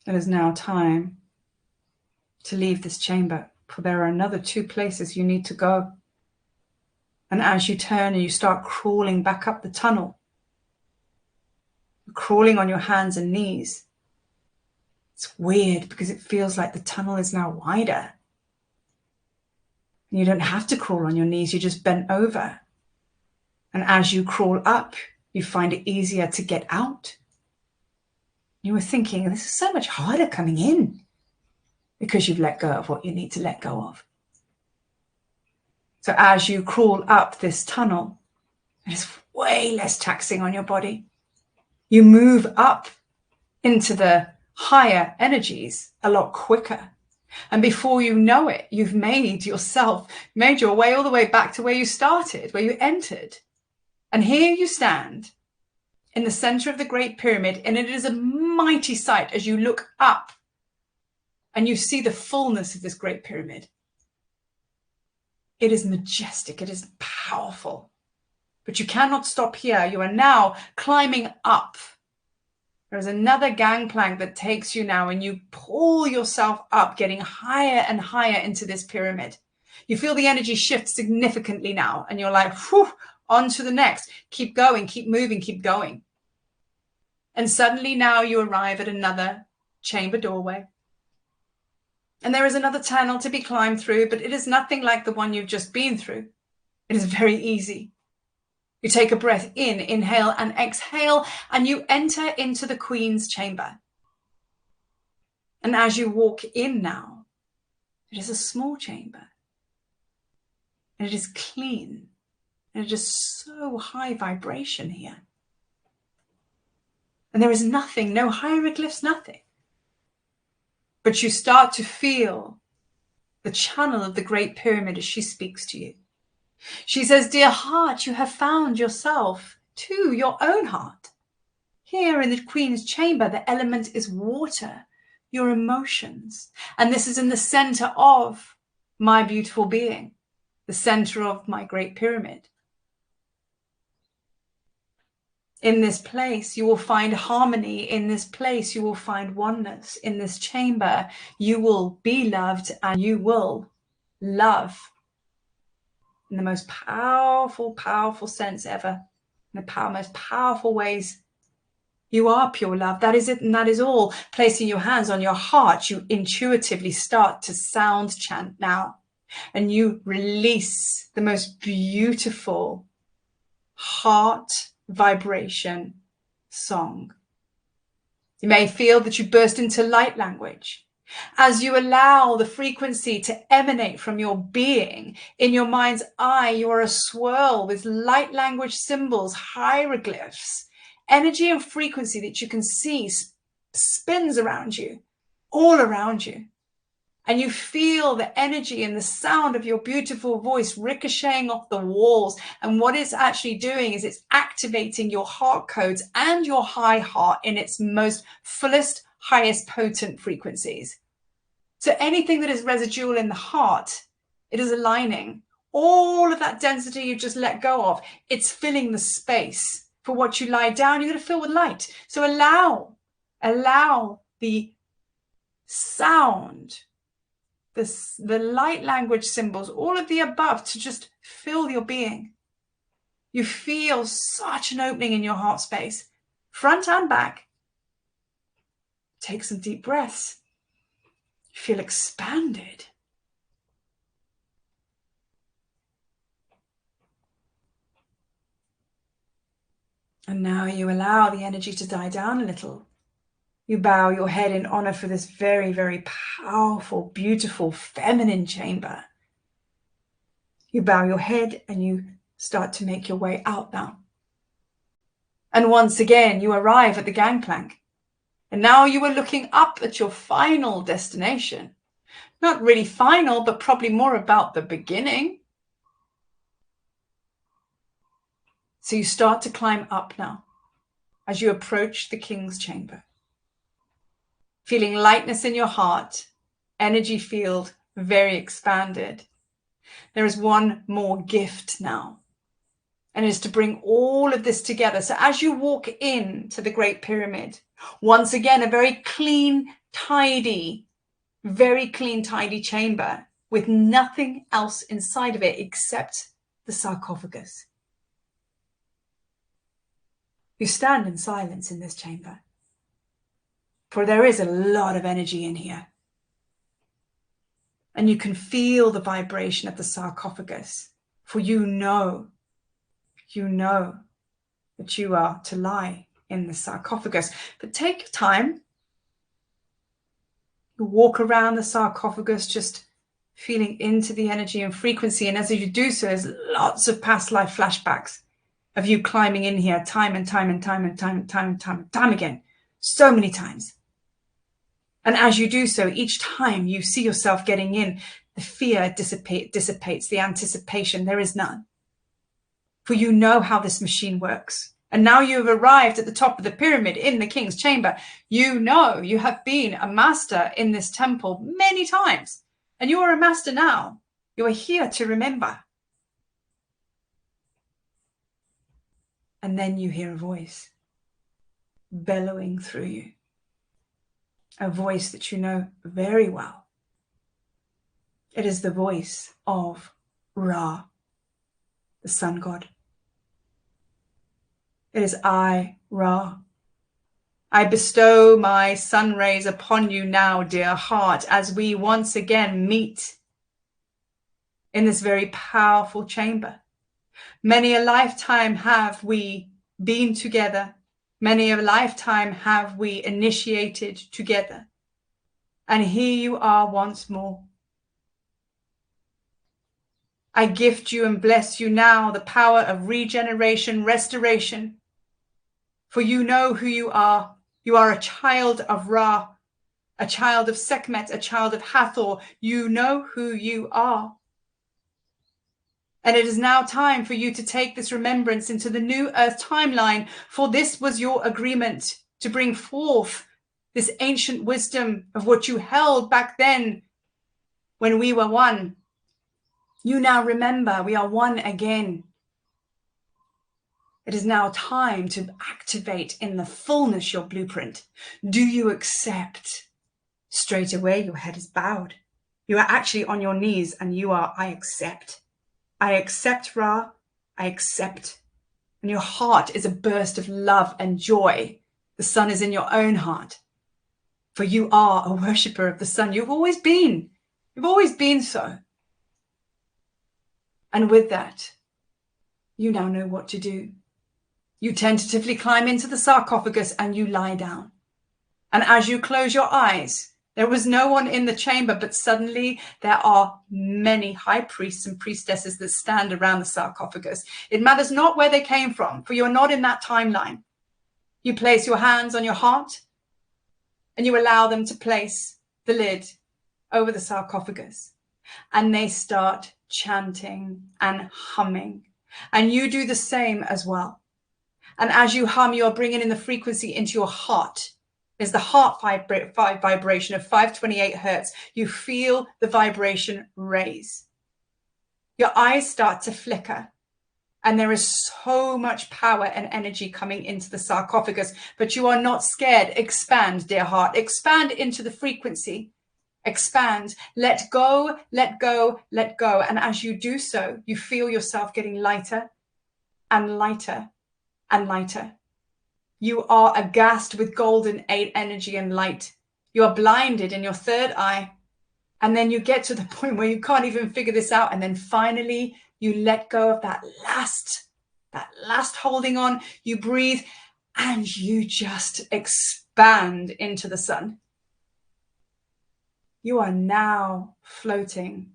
It is now time to leave this chamber, for there are another 2 places you need to go. And as you turn and you start crawling back up the tunnel, crawling on your hands and knees, it's weird because it feels like the tunnel is now wider. And you don't have to crawl on your knees, you just bent over. And as you crawl up, you find it easier to get out. You were thinking, this is so much harder coming in, because you've let go of what you need to let go of. So as you crawl up this tunnel, it is way less taxing on your body. You move up into the higher energies a lot quicker. And before you know it, you've made your way all the way back to where you started, where you entered. And here you stand in the center of the Great Pyramid, and it is a mighty sight as you look up and you see the fullness of this Great Pyramid. It is majestic, it is powerful, but you cannot stop here. You are now climbing up. There's another gangplank that takes you now, and you pull yourself up, getting higher and higher into this pyramid. You feel the energy shift significantly now, and you're like, whew, on to the next. Keep going, keep moving, keep going. And suddenly now you arrive at another chamber doorway. And there is another tunnel to be climbed through, but it is nothing like the one you've just been through. It is very easy. You take a breath in, inhale and exhale, and you enter into the Queen's chamber. And as you walk in now, it is a small chamber. And it is clean. And it is so high vibration here. And there is nothing, no hieroglyphs, nothing. But you start to feel the channel of the Great Pyramid as she speaks to you. She says, dear heart, you have found yourself to your own heart. Here in the Queen's chamber, the element is water, your emotions. And this is in the center of my beautiful being, the center of my Great Pyramid. In this place, you will find harmony. In this place, you will find oneness. In this chamber, you will be loved and you will love in the most powerful, powerful sense ever. In the most powerful ways You are pure love. That is it, and that is all. Placing your hands on your heart, you intuitively start to sound chant now, and you release the most beautiful heart vibration song. You may feel that you burst into light language as you allow the frequency to emanate from your being. In your mind's eye, you are a swirl with light language symbols, hieroglyphs, energy and frequency that you can see spins around you, all around you. And you feel the energy and the sound of your beautiful voice ricocheting off the walls. And what it's actually doing is it's activating your heart codes and your high heart in its most fullest, highest potent frequencies. So anything that is residual in the heart, it is aligning. All of that density you just let go of, it's filling the space for what you lie down. You're going to fill with light. So allow the sound, the light language symbols, all of the above to just fill your being. You feel such an opening in your heart space, front and back. Take some deep breaths. You feel expanded. And now you allow the energy to die down a little. You bow your head in honor for this very, very powerful, beautiful, feminine chamber. You bow your head and you start to make your way out now. And once again, you arrive at the gangplank. And now you are looking up at your final destination. Not really final, but probably more about the beginning. So you start to climb up now as you approach the king's chamber. Feeling lightness in your heart, energy field very expanded. There is one more gift now, and it is to bring all of this together. So as you walk into the Great Pyramid, once again, a very very clean, tidy chamber with nothing else inside of it except the sarcophagus. You stand in silence in this chamber, for there is a lot of energy in here. And you can feel the vibration of the sarcophagus, for you know that you are to lie in the sarcophagus. But take your time. You walk around the sarcophagus, just feeling into the energy and frequency. And as you do so, there's lots of past life flashbacks of you climbing in here time and time again, so many times. And as you do so, each time you see yourself getting in, the fear dissipates, the anticipation, there is none. For you know how this machine works. And now you have arrived at the top of the pyramid in the king's chamber. You know you have been a master in this temple many times. And you are a master now. You are here to remember. And then you hear a voice bellowing through you. A voice that you know very well. It is the voice of Ra, the sun god. It is I, Ra. I bestow my sun rays upon you now, dear heart, as we once again meet in this very powerful chamber. Many a lifetime have we been together. Many a lifetime have we initiated together. And here you are once more. I gift you and bless you now the power of regeneration, restoration. For you know who you are. You are a child of Ra, a child of Sekhmet, a child of Hathor. You know who you are. And it is now time for you to take this remembrance into the new earth timeline, for this was your agreement to bring forth this ancient wisdom of what you held back then when we were one. You now remember we are one again. It is now time to activate in the fullness your blueprint. Do you accept? Straight away, your head is bowed. You are actually on your knees and you are, I accept. I accept, Ra. I accept. And your heart is a burst of love and joy. The The sun is in your own heart. For you are a worshipper of the sun. You've always been. You've always been so. And with that, you now know what to do. You tentatively climb into the sarcophagus and you lie down. And as you close your eyes, there was no one in the chamber, but suddenly there are many high priests and priestesses that stand around the sarcophagus. It matters not where they came from, for you're not in that timeline. You place your hands on your heart and you allow them to place the lid over the sarcophagus. And they start chanting and humming. And you do the same as well. And as you hum, you are bringing in the frequency into your heart. There's the heart vibration of 528 hertz. You feel the vibration raise. Your eyes start to flicker. And there is so much power and energy coming into the sarcophagus. But you are not scared. Expand, dear heart. Expand into the frequency. Expand. Let go, let go, let go. And as you do so, you feel yourself getting lighter and lighter and lighter. You are aghast with golden energy and light. You are blinded in your third eye. And then you get to the point where you can't even figure this out. And then finally, you let go of that last holding on. You breathe and you just expand into the sun. You are now floating.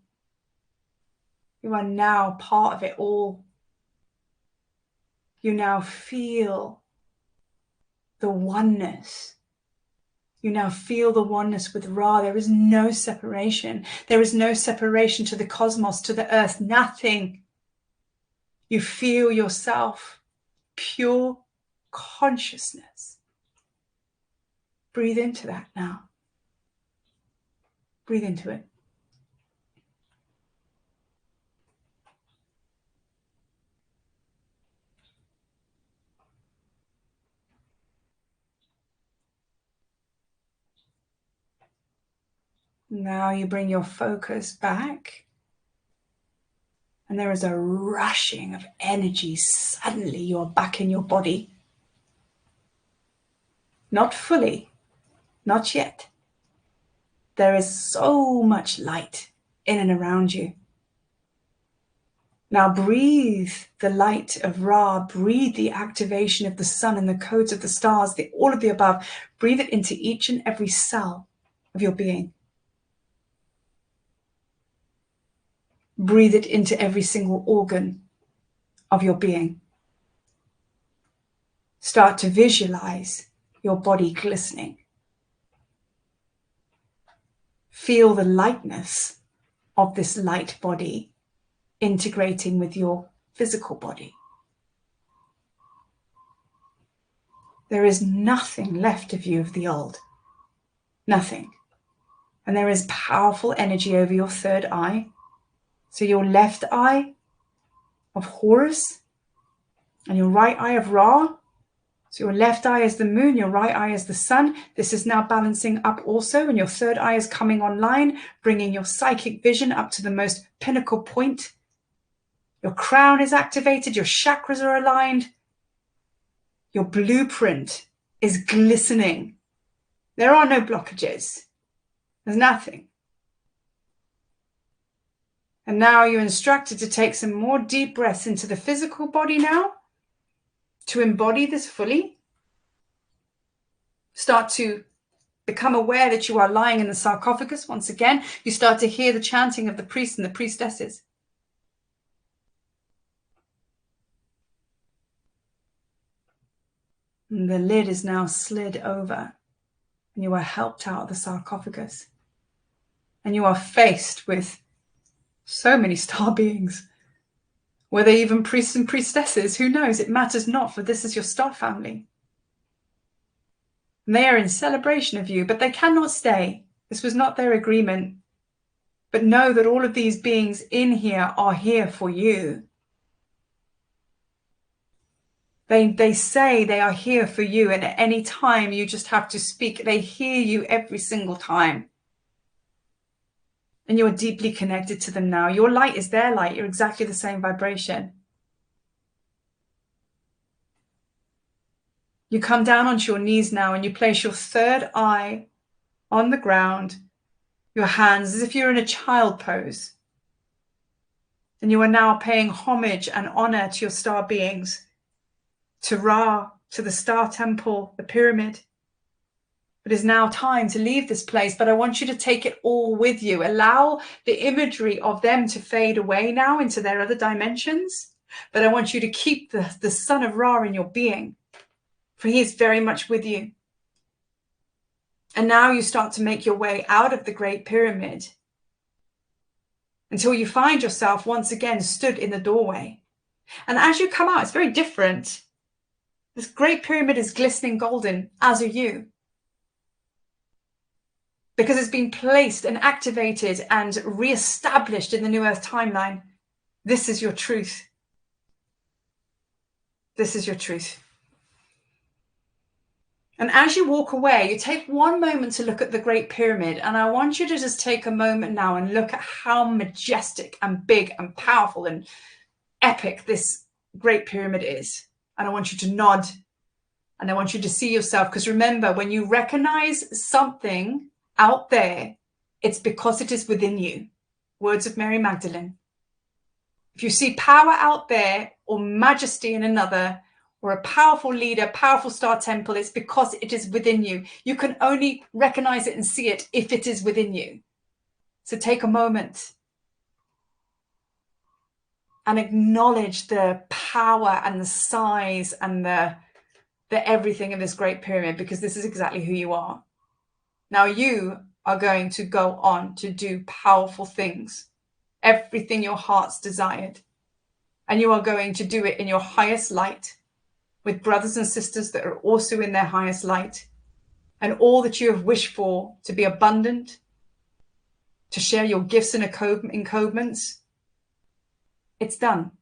You are now part of it all. You now feel the oneness. You now feel the oneness with Ra. There is no separation. There is no separation to the cosmos, to the earth, nothing. You feel yourself, pure consciousness. Breathe into that now. Breathe into it. Now you bring your focus back. And there is a rushing of energy. Suddenly you are back in your body. Not fully. Not yet. There is so much light in and around you. Now breathe the light of Ra. Breathe the activation of the sun and the codes of the stars, all of the above. Breathe it into each and every cell of your being. Breathe it into every single organ of your being. Start to visualize your body glistening. Feel the lightness of this light body integrating with your physical body. There is nothing left of you of the old. Nothing. And there is powerful energy over your third eye. So your left eye of Horus and your right eye of Ra. So your left eye is the moon, your right eye is the sun. This is now balancing up also, and your third eye is coming online, bringing your psychic vision up to the most pinnacle point. Your crown is activated, your chakras are aligned. Your blueprint is glistening. There are no blockages. There's nothing. And now you're instructed to take some more deep breaths into the physical body now, to embody this fully. Start to become aware that you are lying in the sarcophagus. Once again, you start to hear the chanting of the priests and the priestesses. And the lid is now slid over, and you are helped out of the sarcophagus. And you are faced with so many star beings. Were they even priests and priestesses? Who knows? It matters not, for this is your star family. And they are in celebration of you, but they cannot stay. This was not their agreement. But know that all of these beings in here are here for you. They say they are here for you, and at any time you just have to speak. They hear you every single time. And you're deeply connected to them now. Your light is their light. You're exactly the same vibration. You come down onto your knees now and you place your third eye on the ground, your hands as if you're in a child pose. And you are now paying homage and honor to your star beings, to Ra, to the star temple, the pyramid. It is now time to leave this place, but I want you to take it all with you. Allow the imagery of them to fade away now into their other dimensions. But I want you to keep the Son of Ra in your being, for he is very much with you. And now you start to make your way out of the Great Pyramid until you find yourself once again stood in the doorway. And as you come out, it's very different. This Great Pyramid is glistening golden, as are you. Because it's been placed and activated and re-established in the New Earth timeline. This is your truth. This is your truth. And as you walk away, you take one moment to look at the Great Pyramid. And I want you to just take a moment now and look at how majestic and big and powerful and epic this Great Pyramid is. And I want you to nod. And I want you to see yourself. Because remember, when you recognize something out there, it's because it is within you. Words of Mary Magdalene. If you see power out there or majesty in another, or a powerful leader, powerful star temple, it's because it is within you. You can only recognize it and see it if it is within you. So take a moment and acknowledge the power and the size and the everything of this Great Pyramid, because this is exactly who you are. Now you are going to go on to do powerful things, everything your heart's desired. And you are going to do it in your highest light, with brothers and sisters that are also in their highest light, and all that you have wished for to be abundant, to share your gifts and encodements. It's done.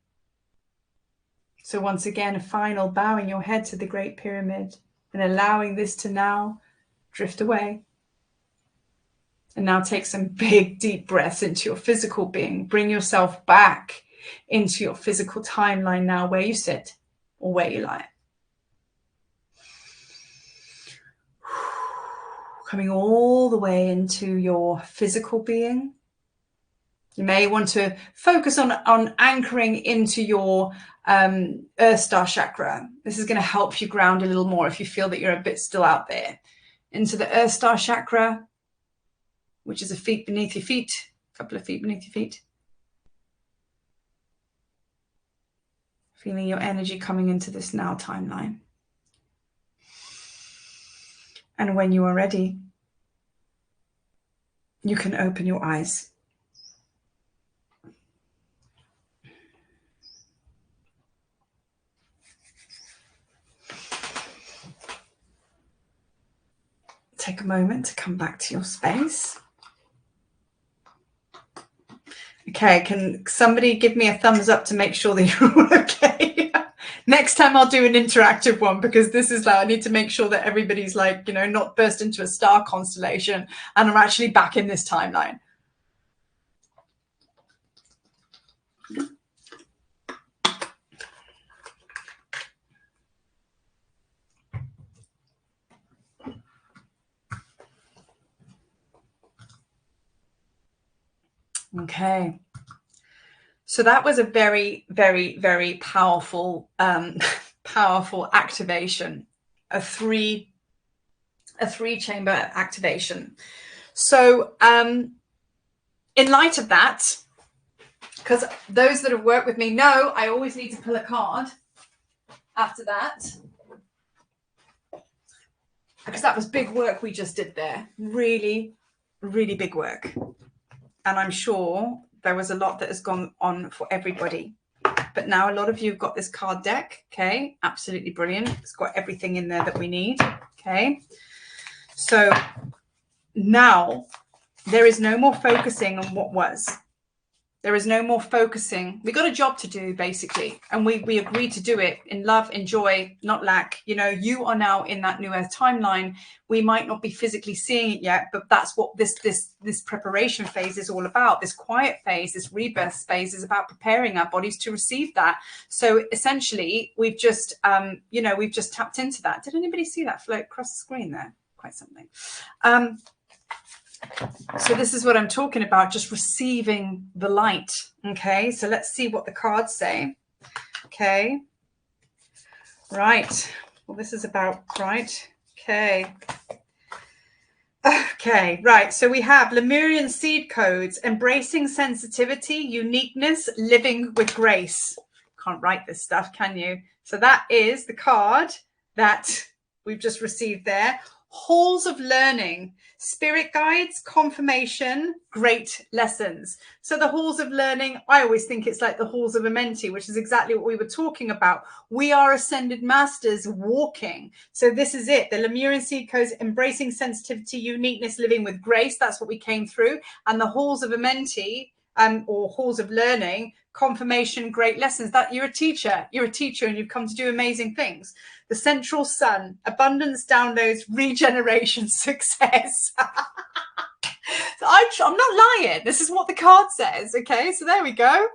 So once again, a final bowing your head to the Great Pyramid and allowing this to now drift away. And now take some big, deep breaths into your physical being. Bring yourself back into your physical timeline now, where you sit or where you lie. Coming all the way into your physical being. You may want to focus on anchoring into your Earth Star chakra. This is going to help you ground a little more if you feel that you're a bit still out there. Into the Earth Star chakra, which is a feet beneath your feet, a couple of feet beneath your feet. Feeling your energy coming into this now timeline. And when you are ready, you can open your eyes. Take a moment to come back to your space. Okay, can somebody give me a thumbs up to make sure that you're all okay? Next time I'll do an interactive one, because this is like, I need to make sure that everybody's like, you know, not burst into a star constellation and I'm actually back in this timeline. Okay. So that was a very, very, very powerful, powerful activation, a three chamber activation. So in light of that, because those that have worked with me know I always need to pull a card after that, because that was big work we just did there. Really, really big work. And I'm sure there was a lot that has gone on for everybody. But now a lot of you have got this card deck. Okay, absolutely brilliant. It's got everything in there that we need. Okay, so now there is no more focusing on what was. There is no more focusing. We got a job to do, basically, and we agreed to do it in love, in joy, not lack. You know, you are now in that new earth timeline. We might not be physically seeing it yet, but that's what this preparation phase is all about. This quiet phase, this rebirth phase, is about preparing our bodies to receive that. So essentially, we've just we've just tapped into that. Did anybody see that float across the screen there? Quite something. So this is what I'm talking about, just receiving the light. Okay, so let's see what the cards say. Okay, right. Well, this is about, right. Okay, right. So we have Lemurian seed codes, embracing sensitivity, uniqueness, living with grace. Can't write this stuff, can you? So that is the card that we've just received there. Halls of learning, spirit guides, confirmation, great lessons. So the halls of learning, I always think it's like the halls of a mentee, which is exactly what we were talking about. We are ascended masters walking. So this is it. The Lemurian seed codes, embracing sensitivity, uniqueness, living with grace. That's what we came through. And the halls of a mentee, or halls of learning, confirmation, great lessons. That you're a teacher and you've come to do amazing things. The central sun, abundance, downloads, regeneration, success. So I'm not lying. This is what the card says. Okay, so there we go.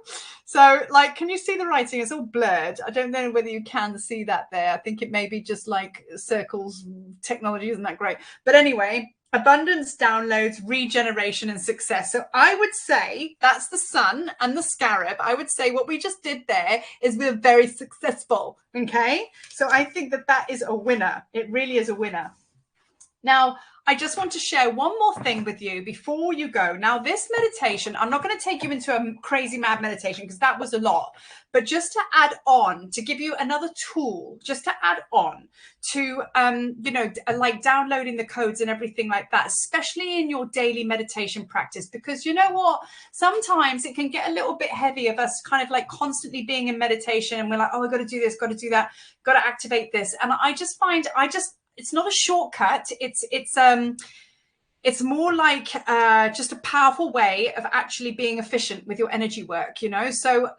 So like, can you see the writing? It's all blurred. I don't know whether you can see that there. I think it may be just like circles. Technology isn't that great. But anyway, abundance, downloads, regeneration, and success. So I would say that's the sun and the scarab. I would say what we just did there is we're very successful. Okay, so I think that is a winner. It really is a winner. Now, I just want to share one more thing with you before you go. Now, this meditation, I'm not going to take you into a crazy mad meditation because that was a lot, but just to add on, to give you another tool, just to add on to, like downloading the codes and everything like that, especially in your daily meditation practice, because you know what, sometimes it can get a little bit heavy of us kind of like constantly being in meditation and we're like, oh, I've got to do this, got to do that, got to activate this. And I just find, it's not a shortcut. It's more like just a powerful way of actually being efficient with your energy work, you know. So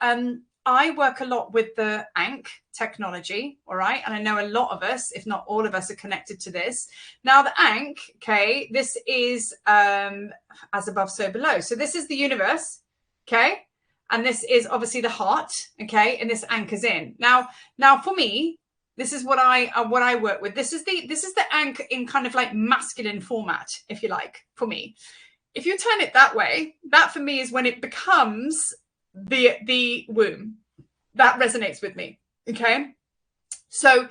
I work a lot with the Ankh technology, all right, and I know a lot of us, if not all of us, are connected to this. Now the Ankh, okay, this is as above, so below. So this is the universe, okay, and this is obviously the heart, okay, and this anchors in. Now for me, this is what I work with. This is the Ankh in kind of like masculine format, if you like, for me. If you turn it that way, that for me is when it becomes the womb. That resonates with me. Okay. So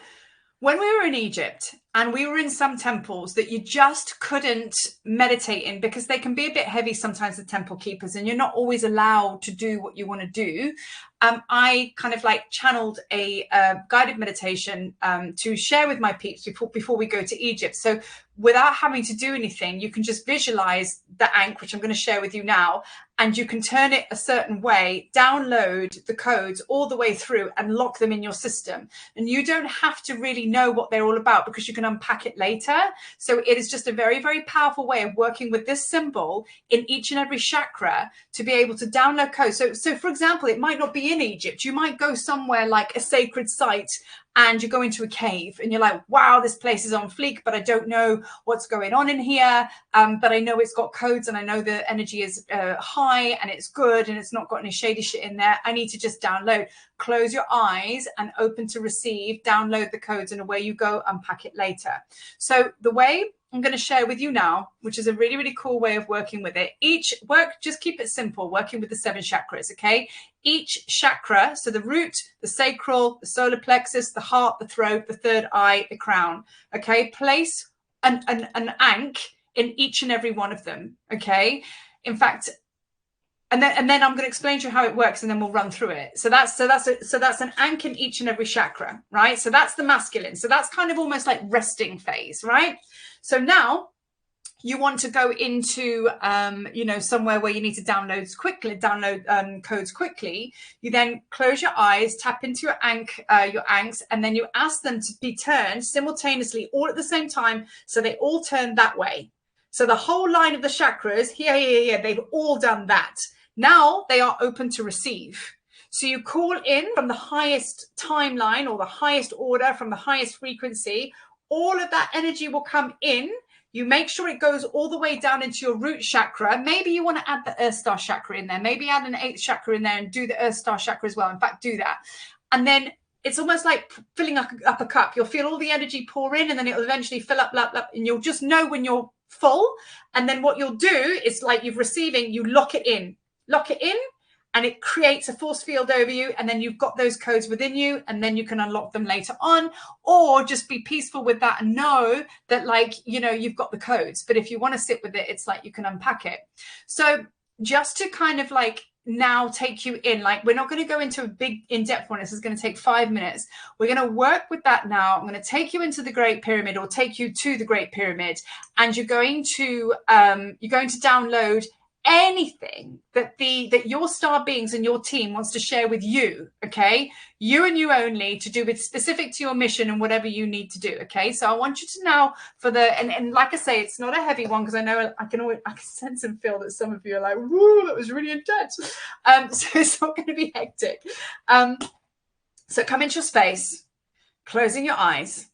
when we were in Egypt and we were in some temples that you just couldn't meditate in because they can be a bit heavy sometimes, the temple keepers, and you're not always allowed to do what you want to do. I kind of like channeled a guided meditation to share with my peeps before we go to Egypt. So without having to do anything, you can just visualize the Ankh, which I'm going to share with you now, and you can turn it a certain way, download the codes all the way through and lock them in your system. And you don't have to really know what they're all about because you can unpack it later. So it is just a very, very powerful way of working with this symbol in each and every chakra to be able to download codes. So for example, it might not be in Egypt. You might go somewhere like a sacred site and you go into a cave and you're like, wow, this place is on fleek, but I don't know what's going on in here. But I know it's got codes and I know the energy is high and it's good and it's not got any shady shit in there. I need to just download. Close your eyes and open to receive, download the codes, and away you go, unpack it later. So the way I'm going to share with you now, which is a really, really cool way of working with it. Just keep it simple, working with the 7 chakras, okay? Each chakra, so the root, the sacral, the solar plexus, the heart, the throat, the third eye, the crown, okay? Place an Ankh in each and every one of them, okay? In fact, and then I'm going to explain to you how it works, and then we'll run through it. So that's an Ankh in each and every chakra, right? So that's the masculine. So that's kind of almost like resting phase, right? So now you want to go into, somewhere where you need to download codes quickly. You then close your eyes, tap into your Ankhs, and then you ask them to be turned simultaneously, all at the same time, so they all turn that way. So the whole line of the chakras, here, they've all done that. Now they are open to receive. So you call in from the highest timeline or the highest order, from the highest frequency. All of that energy will come in. You make sure it goes all the way down into your root chakra. Maybe you want to add the Earth Star chakra in there. Maybe add an 8th chakra in there and do the Earth Star chakra as well. In fact, do that. And then it's almost like filling up a cup. You'll feel all the energy pour in, and then it'll eventually fill up, and you'll just know when you're full. And then what you'll do is, like you're receiving, you lock it in, and it creates a force field over you. And then you've got those codes within you, and then you can unlock them later on, or just be peaceful with that and know that, like, you know, you've got the codes. But if you want to sit with it, it's like you can unpack it. So just to kind of like now take you in, like, we're not going to go into a big in-depth one. This is going to take 5 minutes. We're going to work with that now. I'm going to take you into the Great Pyramid, or take you to the Great Pyramid, and you're going to download anything that your star beings and your team wants to share with you. Okay, you and you only, to do with specific to your mission and whatever you need to do. Okay, so I want you to now, for the and like I say, it's not a heavy one, because I know I can sense and feel that some of you are like, whoa, that was really intense. So it's not going to be hectic. So come into your space, closing your eyes,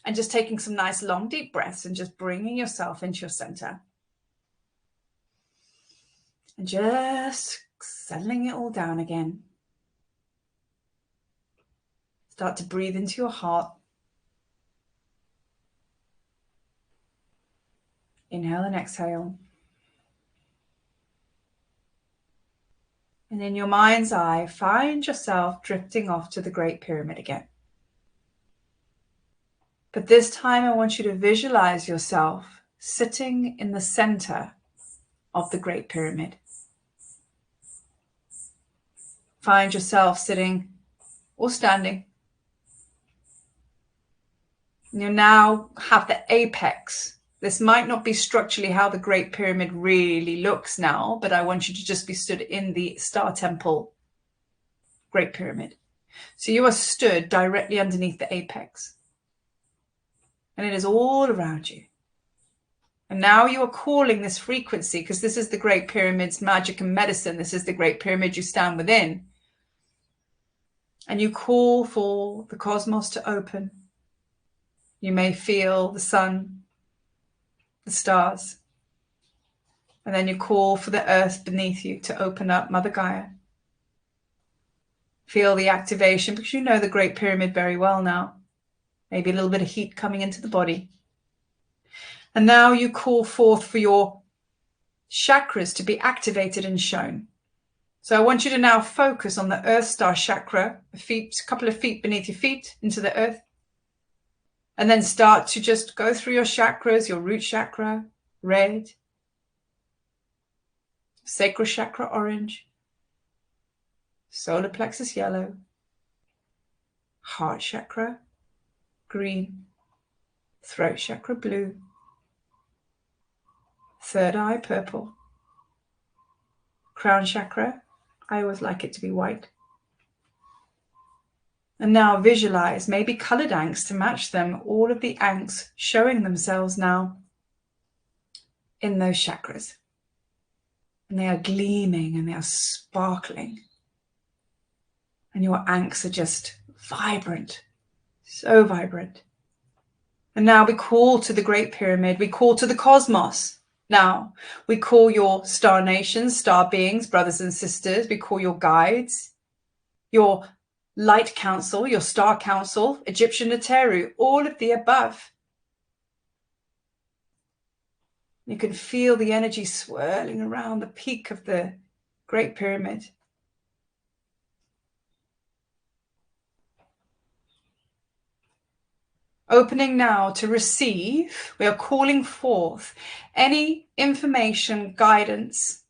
and just taking some nice long deep breaths, and just bringing yourself into your center. And just settling it all down again. Start to breathe into your heart. Inhale and exhale. And in your mind's eye, find yourself drifting off to the Great Pyramid again. But this time I want you to visualize yourself sitting in the center of the Great Pyramid. Find yourself sitting or standing. You now have the apex. This might not be structurally how the Great Pyramid really looks now, but I want you to just be stood in the Star Temple Great Pyramid. So you are stood directly underneath the apex. And it is all around you. And now you are calling this frequency, because this is the Great Pyramid's magic and medicine. This is the Great Pyramid you stand within. And you call for the cosmos to open. You may feel the sun, the stars. And then you call for the earth beneath you to open up, Mother Gaia. Feel the activation, because you know the Great Pyramid very well now. Maybe a little bit of heat coming into the body. And now you call forth for your chakras to be activated and shown. So I want you to now focus on the Earth Star chakra, a couple of feet beneath your feet into the earth. And then start to just go through your chakras, your root chakra, red, sacral chakra, orange, solar plexus, yellow, heart chakra, green, throat chakra, blue, third eye, purple, crown chakra, I always like it to be white. And now visualize, maybe colored ankhs to match them, all of the ankhs showing themselves now in those chakras. And they are gleaming and they are sparkling. And your ankhs are just vibrant, so vibrant. And now we call to the Great Pyramid, we call to the cosmos. Now, we call your star nations, star beings, brothers and sisters. We call your guides, your light council, your star council, Egyptian Neteru, all of the above. You can feel the energy swirling around the peak of the Great Pyramid. Opening now to receive, we are calling forth any information, guidance,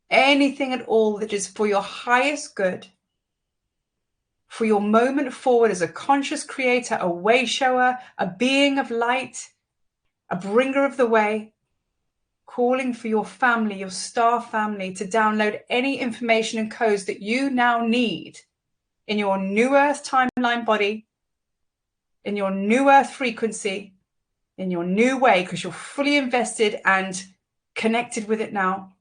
anything at all that is for your highest good, for your moment forward as a conscious creator, a way shower, a being of light, a bringer of the way, calling for your family, your star family, to download any information and codes that you now need in your new earth timeline body, in your new earth frequency, in your new way, because you're fully invested and connected with it now.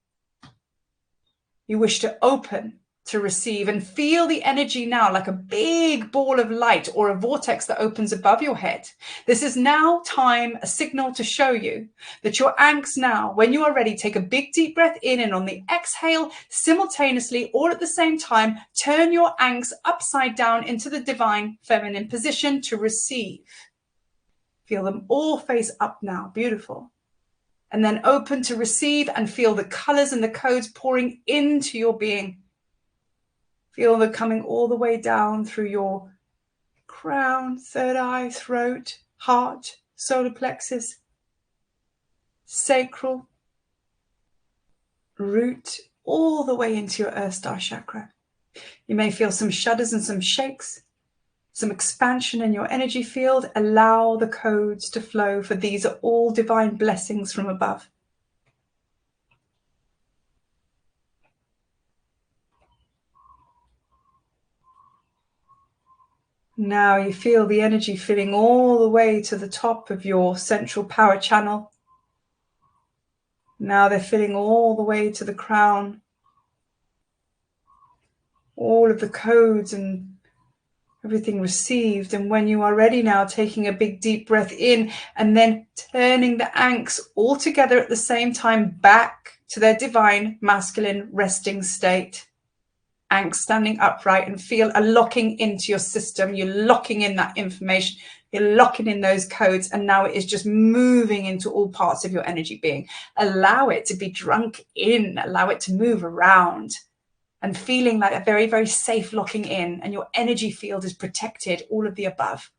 You wish to open to receive and feel the energy now like a big ball of light or a vortex that opens above your head. This is now time, a signal to show you that your ankhs now, when you are ready, take a big deep breath in, and on the exhale, simultaneously, all at the same time, turn your ankhs upside down into the divine feminine position to receive. Feel them all face up now. Beautiful. And then open to receive and feel the colors and the codes pouring into your being. Feel them coming all the way down through your crown, third eye, throat, heart, solar plexus, sacral, root, all the way into your earth star chakra. You may feel some shudders and some shakes, some expansion in your energy field. Allow the codes to flow, for these are all divine blessings from above. Now you feel the energy filling all the way to the top of your central power channel. Now they're filling all the way to the crown. All of the codes and everything received. And when you are ready now, taking a big deep breath in and then turning the ankhs all together at the same time back to their divine masculine resting state. Ankhs standing upright, and feel a locking into your system. You're locking in that information. You're locking in those codes, and now it is just moving into all parts of your energy being. Allow it to be drunk in. Allow it to move around, and feeling like a very, very safe locking in, and your energy field is protected, all of the above.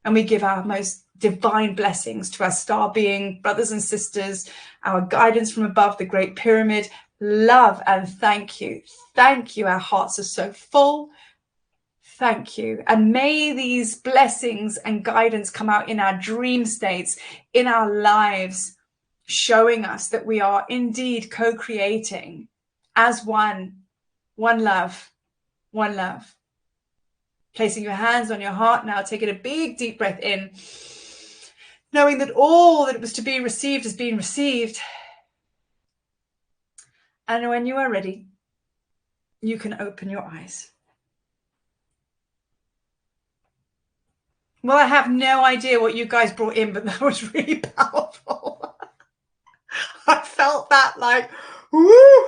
And we give our most divine blessings to our star being, brothers and sisters, our guidance from above, the Great Pyramid. Love and thank you. Thank you. Our hearts are so full. Thank you. And may these blessings and guidance come out in our dream states, in our lives, showing us that we are indeed co-creating as one love, one love. Placing your hands on your heart now, taking a big deep breath in, knowing that all that was to be received has been received. And when you are ready, you can open your eyes. Well, I have no idea what you guys brought in, but that was really powerful. I felt that like, woo!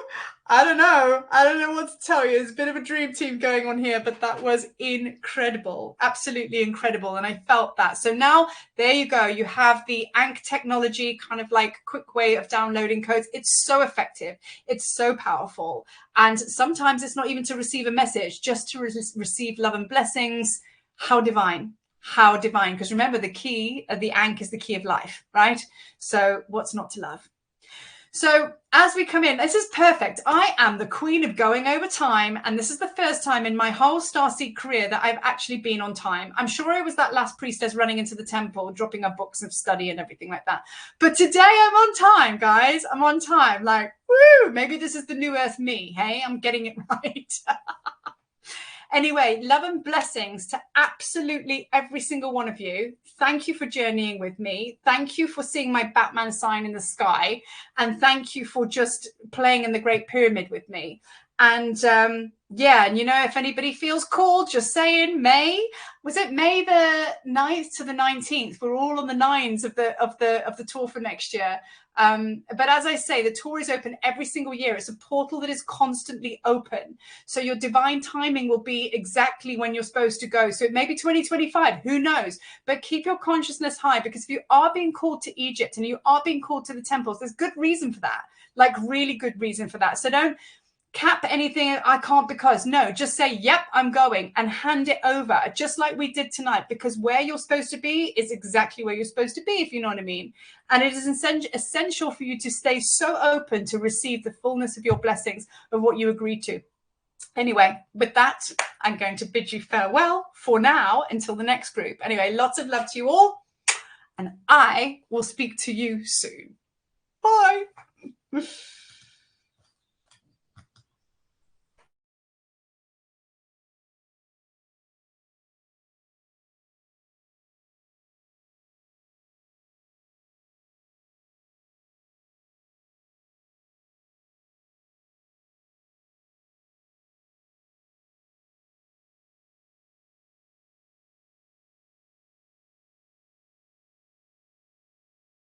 I don't know what to tell you. There's a bit of a dream team going on here, but that was incredible, absolutely incredible. And I felt that. So now there you go. You have the Ankh technology, kind of like quick way of downloading codes. It's so effective. It's so powerful. And sometimes it's not even to receive a message, just to receive love and blessings. How divine. How divine. Because remember, the key, the Ankh is the key of life, right? So what's not to love? So as we come in, this is perfect. I am the queen of going over time. And this is the first time in my whole Starseed career that I've actually been on time. I'm sure I was that last priestess running into the temple, dropping her books of study and everything like that. But today I'm on time, guys. I'm on time. Like, woo, maybe this is the new earth me. Hey, I'm getting it right. Anyway, love and blessings to absolutely every single one of you. Thank you for journeying with me. Thank you for seeing my Batman sign in the sky. And thank you for just playing in the Great Pyramid with me. And yeah, and you know, if anybody feels called, just saying was it May the 9th to the 19th? We're all on the 9s of the tour for next year. But as I say, the tour is open every single year. It's a portal that is constantly open. So your divine timing will be exactly when you're supposed to go. So it may be 2025, who knows? But keep your consciousness high, because if you are being called to Egypt and you are being called to the temples, there's good reason for that, like really good reason for that. So don't cap anything, I can't because. No, just say, yep, I'm going, and hand it over, just like we did tonight, because where you're supposed to be is exactly where you're supposed to be, if you know what I mean. And it is essential for you to stay so open to receive the fullness of your blessings of what you agreed to. Anyway, with that, I'm going to bid you farewell for now until the next group. Anyway, lots of love to you all, and I will speak to you soon. Bye.